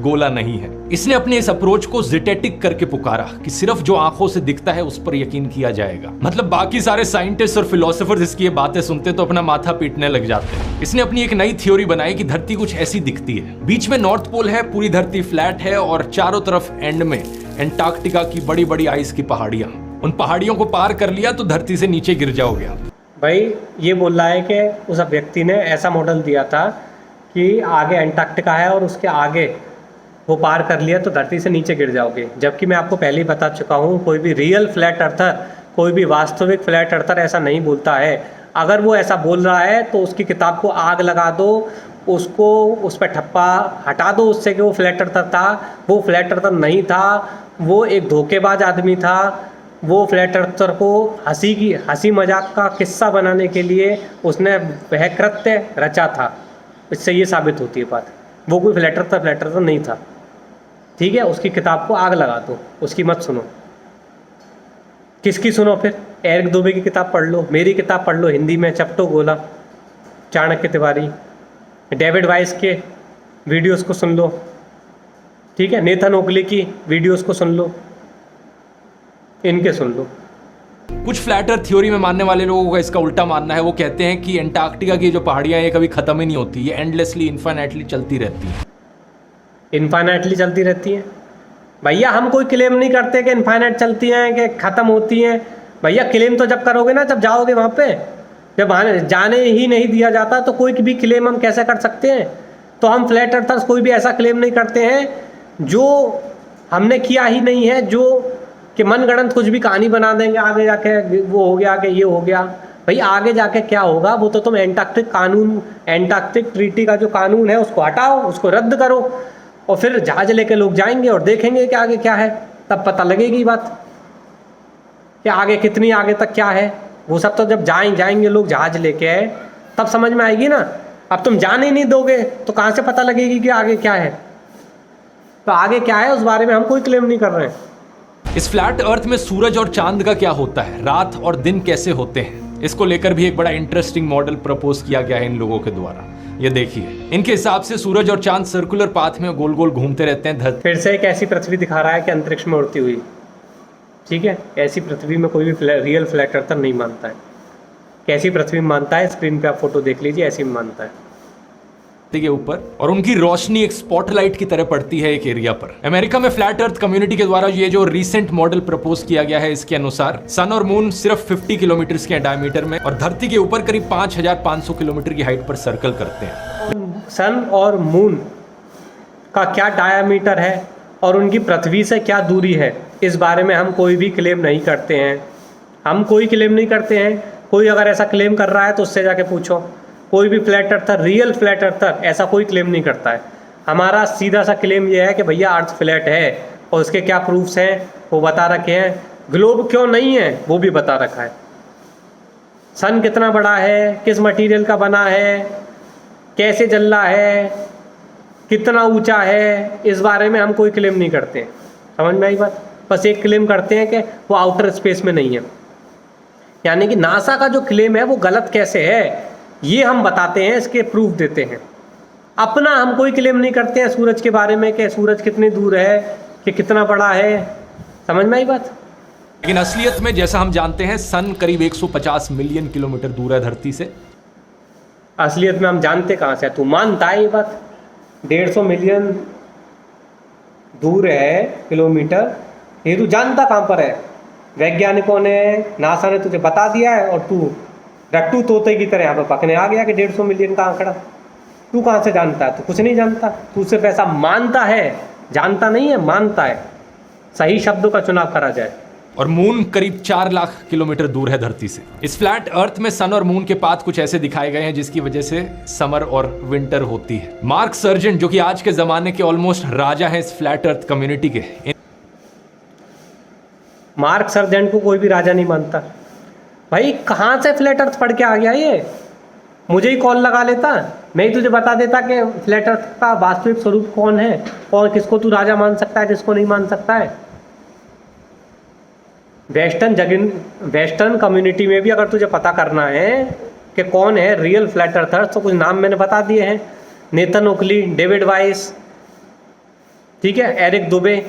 गोला नहीं है। इसने अपने इस अप्रोच को जिटेटिक करके पुकारा कि सिर्फ जो आंखों से दिखता है उस पर यकीन किया जाएगा। मतलब बाकी सारे साइंटिस्ट और फिलोसोफर्स इसकी ये बातें सुनते तो अपना माथा पीटने लग जाते हैं। इसने अपनी एक नई थ्योरी बनाई कि धरती कुछ ऐसी दिखती है, बीच में नॉर्थ पोल है, पूरी धरती फ्लैट है और चारों तरफ एंड में एंटार्क्टिका की बड़ी बड़ी आइस की पहाड़ियां। उन पहाड़ियों को पार कर लिया तो धरती से नीचे गिर जाओगे आप। भाई ये बोल रहा है कि उस व्यक्ति ने ऐसा मॉडल दिया था कि आगे एंटार्क्टिका है और उसके आगे वो पार कर लिया तो धरती से नीचे गिर जाओगे। जबकि मैं आपको पहले ही बता चुका हूँ, कोई भी रियल फ्लैट अर्थर, कोई भी वास्तविक फ्लैट अर्थर ऐसा नहीं बोलता है। अगर वो ऐसा बोल रहा है तो उसकी किताब को आग लगा दो, उसको उस पर ठप्पा हटा दो उससे कि वो फ्लैट अर्थर था। वो फ्लैट अर्थर नहीं था, वो एक धोखेबाज आदमी था। वो फ्लैट अर्थर को हंसी मजाक का किस्सा बनाने के लिए उसने वह कृत्य रचा था। इससे ये साबित होती है बात, वो कोई फ्लैट अर्थर नहीं था। ठीक है, उसकी किताब को आग लगा दो, उसकी मत सुनो। किसकी सुनो फिर? एरिक दुबे की किताब पढ़ लो, मेरी किताब पढ़ लो हिंदी में, चपटो गोला, चाणक्य तिवारी, डेविड वाइस के वीडियोस को सुन लो। ठीक है, नेथन ओकले की वीडियोस को सुन लो, इनके सुन लो। कुछ फ्लैट अर्थ थ्योरी में मानने वाले लोगों का इसका उल्टा मानना है। वो कहते हैं कि एंटार्क्टिका की जो पहाड़ियां ये कभी खत्म ही नहीं होती, ये एंडलेसली इनफाइनाइटली चलती रहती हैं। इनफाइनाइटली चलती रहती हैं? भैया हम कोई क्लेम नहीं करते कि इनफाइनाइट चलती हैं कि ख़त्म होती हैं। भैया क्लेम तो जब करोगे ना, जब जाओगे वहाँ पे। जब जाने ही नहीं दिया जाता तो कोई भी क्लेम हम कैसे कर सकते हैं? तो हम फ्लैट अर्थर्स कोई भी ऐसा क्लेम नहीं करते हैं जो हमने किया ही नहीं है, जो कि मनगढ़ंत कुछ भी कहानी बना देंगे आगे जाके वो हो गया कि ये हो गया। भाई आगे जाके क्या होगा वो तो तुम एंटार्क्टिक ट्रीटी का जो कानून है उसको हटाओ, उसको रद्द करो, और फिर जहाज लेके लोग जाएंगे और देखेंगे कि आगे क्या है। तब पता लगेगी बात कि आगे कितनी आगे तक क्या है। वो सब तो जब जाएंगे लोग जहाज लेके तब समझ में आएगी ना। अब तुम जाने ही नहीं दोगे तो कहाँ से पता लगेगी कि आगे क्या है? तो आगे क्या है उस बारे में हम कोई क्लेम नहीं कर रहे हैं। इस फ्लैट अर्थ में सूरज और चांद का क्या होता है, रात और दिन कैसे होते हैं, इसको लेकर भी एक बड़ा इंटरेस्टिंग मॉडल प्रपोज किया गया है इन लोगों के द्वारा। ये देखिए, इनके हिसाब से सूरज और चांद सर्कुलर पाथ में गोल गोल घूमते रहते हैं। फिर से एक ऐसी पृथ्वी दिखा रहा है कि अंतरिक्ष में उड़ती हुई। ठीक है, ऐसी पृथ्वी में कोई भी रियल फ्लैट अर्थर नहीं मानता है। कैसी पृथ्वी मानता है? स्क्रीन पे आप फोटो देख लीजिए, ऐसी मानता है के ऊपर, और उनकी रोशनी एक स्पॉटलाइट की तरह पड़ती है एक एरिया पर। अमेरिका में फ्लैट अर्थ कम्युनिटी के द्वारा ये जो रिसेंट मॉडल प्रपोज किया गया है, इसके अनुसार सन और मून सिर्फ 50 किलोमीटर के डायमीटर में और धरती के ऊपर करीब 5500 किलोमीटर की हाइट पर सर्कल करते हैं। सन और मून का क्या डायमीटर है और उनकी पृथ्वी से क्या दूरी है, इस बारे में हम कोई भी क्लेम नहीं करते हैं। हम कोई क्लेम नहीं करते हैं। कोई अगर ऐसा क्लेम कर रहा है तो उससे जाके पूछो। कोई भी फ्लैट अर्थर, रियल फ्लैट अर्थर ऐसा कोई क्लेम नहीं करता है। हमारा सीधा सा क्लेम ये है कि भैया अर्थ फ्लैट है और उसके क्या प्रूफ्स हैं वो बता रखे हैं। ग्लोब क्यों नहीं है वो भी बता रखा है। सन कितना बड़ा है, किस मटेरियल का बना है, कैसे जल रहा है, कितना ऊंचा है, इस बारे में हम कोई क्लेम नहीं करते हैं। समझ में आई बात? बस एक क्लेम करते हैं कि वो आउटर स्पेस में नहीं है। यानी कि नासा का जो क्लेम है वो गलत कैसे है ये हम बताते हैं, इसके प्रूफ देते हैं। अपना हम कोई क्लेम नहीं करते हैं सूरज के बारे में कि सूरज कितनी दूर है, कि कितना बड़ा है। समझ में आई बात? लेकिन असलियत में जैसा हम जानते हैं, सन करीब 150 मिलियन किलोमीटर दूर है धरती से। असलियत में हम जानते कहाँ से? तू मानता है ये बात? 150 मिलियन दूर है किलोमीटर, ये तू जानता कहाँ पर है? वैज्ञानिकों ने, नासा ने तुझे बता दिया है और तू रट्टू तोते की तरह यहाँ पर पकने आ गया कि 150 मिलियन का आंकड़ा। तू कहाँ से जानता है? तू कुछ नहीं जानता। तू सिर्फ ऐसा मानता है, जानता नहीं है, मानता है। सही शब्दों का चुनाव करा जाए। और मून करीब 4 लाख किलोमीटर दूर है धरती से। इस फ्लैट अर्थ में सन और मून के पाथ कुछ ऐसे दिखाए गए हैं जिसकी वजह से समर और विंटर होती है। मार्क सर्जेंट, जो कि आज के जमाने के ऑलमोस्ट राजा हैं इस फ्लैट अर्थ कम्युनिटी के। मार्क सर्जेंट को कोई भी राजा नहीं मानता। भाई कहाँ से फ्लैट अर्थ पढ़ के आ गया ये? मुझे ही कॉल लगा लेता, मैं ही तुझे बता देता कि फ्लैट अर्थ का वास्तविक स्वरूप कौन है, कौन किसको तू राजा मान सकता है, किसको नहीं मान सकता है। वेस्टर्न कम्युनिटी में भी अगर तुझे पता करना है कि कौन है रियल फ्लैट अर्थर्स, तो कुछ नाम मैंने बता दिए हैं। नेथन ओकली, डेविड वाइस, ठीक है, एरिक दुबे,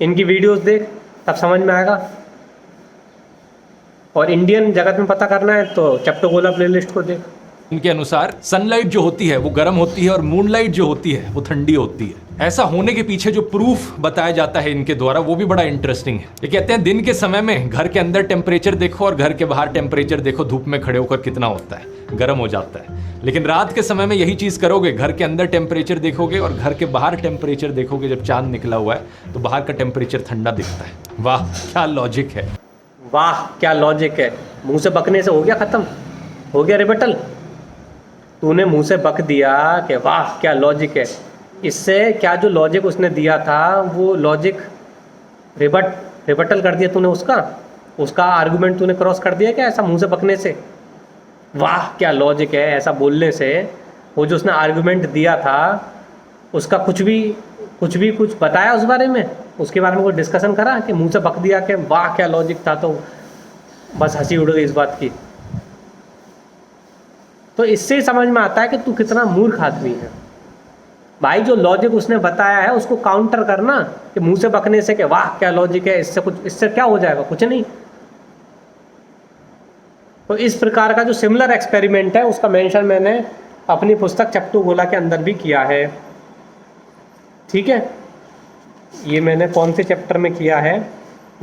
इनकी वीडियोस देख, तब समझ में आएगा। और इंडियन जगत में पता करना है तो चपटो गोला प्लेलिस्ट को देख। इनके अनुसार सनलाइट जो होती है वो गर्म होती है और मूनलाइट जो होती है वो ठंडी होती है। ऐसा होने के पीछे जो प्रूफ बताया जाता है इनके द्वारा वो भी बड़ा इंटरेस्टिंग है। ये कहते हैं दिन के समय में घर के अंदर टेम्परेचर देखो और घर के बाहर टेम्परेचर देखो, धूप में खड़े होकर कितना होता है, गर्म हो जाता है। लेकिन रात के समय में यही चीज करोगे, घर के अंदर टेम्परेचर देखोगे और घर के बाहर टेम्परेचर देखोगे, जब चांद निकला हुआ है तो बाहर का टेम्परेचर ठंडा दिखता है। वाह क्या लॉजिक है, वाह क्या लॉजिक है। मुंह से बकने से हो गया खत्म, हो गया रिबटल। तूने मुंह से बक दिया कि वाह क्या लॉजिक है। इससे क्या जो लॉजिक उसने दिया था वो लॉजिक रिबटल कर दिया तूने, उसका आर्गुमेंट तूने क्रॉस कर दिया क्या, ऐसा मुंह से बकने से। वाह क्या लॉजिक है, ऐसा बोलने से वो जो उसने आर्गुमेंट दिया था उसका कुछ बताया उस बारे में, उसके बारे में कोई डिस्कशन करा कि मुंह से बक दिया कि वाह क्या लॉजिक था, तो बस हंसी उड़ गई इस बात की। तो इससे समझ में आता है कि तू कितना मूर्ख आदमी है भाई। जो लॉजिक उसने बताया है उसको काउंटर करना कि मुंह से बकने से कि वाह क्या लॉजिक है, इससे क्या हो जाएगा, कुछ नहीं। तो इस प्रकार का जो सिमिलर एक्सपेरिमेंट है उसका मेंशन मैंने अपनी पुस्तक चपटू गोला के अंदर भी किया है। ठीक है, ये मैंने कौन से चैप्टर में किया है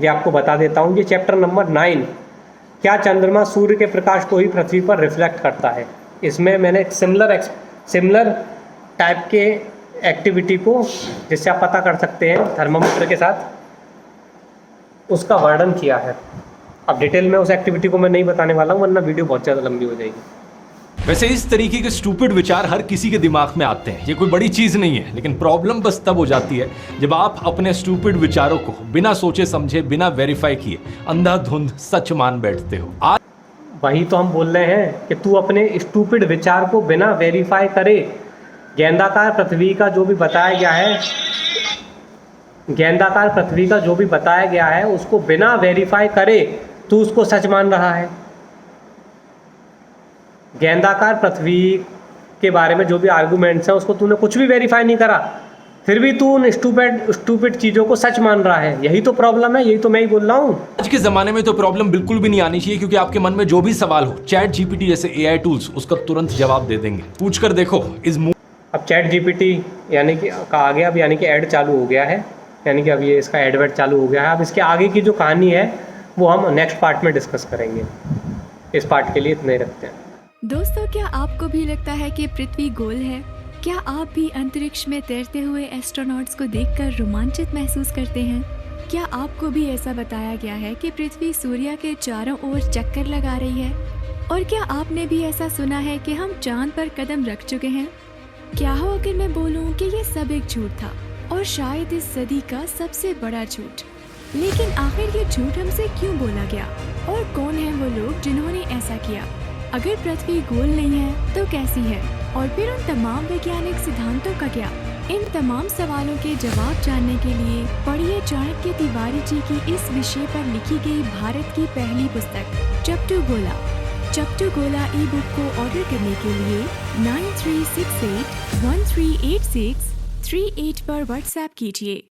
ये आपको बता देता हूँ। ये चैप्टर नंबर 9, क्या चंद्रमा सूर्य के प्रकाश को ही पृथ्वी पर रिफ्लेक्ट करता है। इसमें मैंने एक सिमिलर टाइप के एक्टिविटी को, जिससे आप पता कर सकते हैं थर्मामीटर के साथ, उसका वर्णन किया है। अब डिटेल में उस एक्टिविटी को मैं नहीं बताने वाला हूँ वरना वीडियो बहुत ज़्यादा लंबी हो जाएगी। वैसे इस तरीके के स्टूपिड विचार हर किसी के दिमाग में आते हैं, ये कोई बड़ी चीज नहीं है। लेकिन प्रॉब्लम बस तब हो जाती है जब आप अपने स्टूपिड विचारों को बिना सोचे समझे, बिना वेरीफाई किए अंधाधुंध सच मान बैठते हो। वही तो हम बोल रहे हैं कि तू अपने स्टूपिड विचार को बिना वेरीफाई करे, गेंदाकार पृथ्वी का जो भी बताया गया है उसको बिना वेरीफाई करे तू उसको सच मान रहा है। गेंदाकार पृथ्वी के बारे में जो भी आर्गुमेंट्स हैं उसको तूने कुछ भी वेरीफाई नहीं करा, फिर भी तू उन स्टूपिड चीज़ों को सच मान रहा है। यही तो प्रॉब्लम है, यही तो मैं ही बोल रहा हूँ। आज के ज़माने में तो प्रॉब्लम बिल्कुल भी नहीं आनी चाहिए, क्योंकि आपके मन में जो भी सवाल हो, चैट जीपीटी जैसे एआई टूल्स उसका तुरंत जवाब दे देंगे। पूछ कर देखो अब चैट जीपीटी यानी कि आ गया, अब यानी कि ऐड चालू हो गया है, यानी कि अब ये इसका एडवर्ट चालू हो गया है। अब इसके आगे की जो कहानी है वो हम नेक्स्ट पार्ट में डिस्कस करेंगे। इस पार्ट के लिए इतना ही रखते हैं। दोस्तों, क्या आपको भी लगता है कि पृथ्वी गोल है? क्या आप भी अंतरिक्ष में तैरते हुए एस्ट्रोनॉट्स को देखकर रोमांचित महसूस करते हैं? क्या आपको भी ऐसा बताया गया है कि पृथ्वी सूर्य के चारों ओर चक्कर लगा रही है? और क्या आपने भी ऐसा सुना है कि हम चांद पर कदम रख चुके हैं? क्या हो अगर मैं बोलूं कि ये सब एक झूठ था, और शायद इस सदी का सबसे बड़ा झूठ। लेकिन आखिर ये झूठ हमसे क्यों बोला गया, और कौन है वो लोग जिन्होंने ऐसा किया? अगर पृथ्वी गोल नहीं है तो कैसी है, और फिर उन तमाम वैज्ञानिक सिद्धांतों का क्या? इन तमाम सवालों के जवाब जानने के लिए पढ़िए चाणक्य तिवारी जी की इस विषय पर लिखी गई भारत की पहली पुस्तक चपटू गोला। चपटू गोला ई बुक को ऑर्डर करने के लिए 9368138638 पर व्हाट्सएप कीजिए।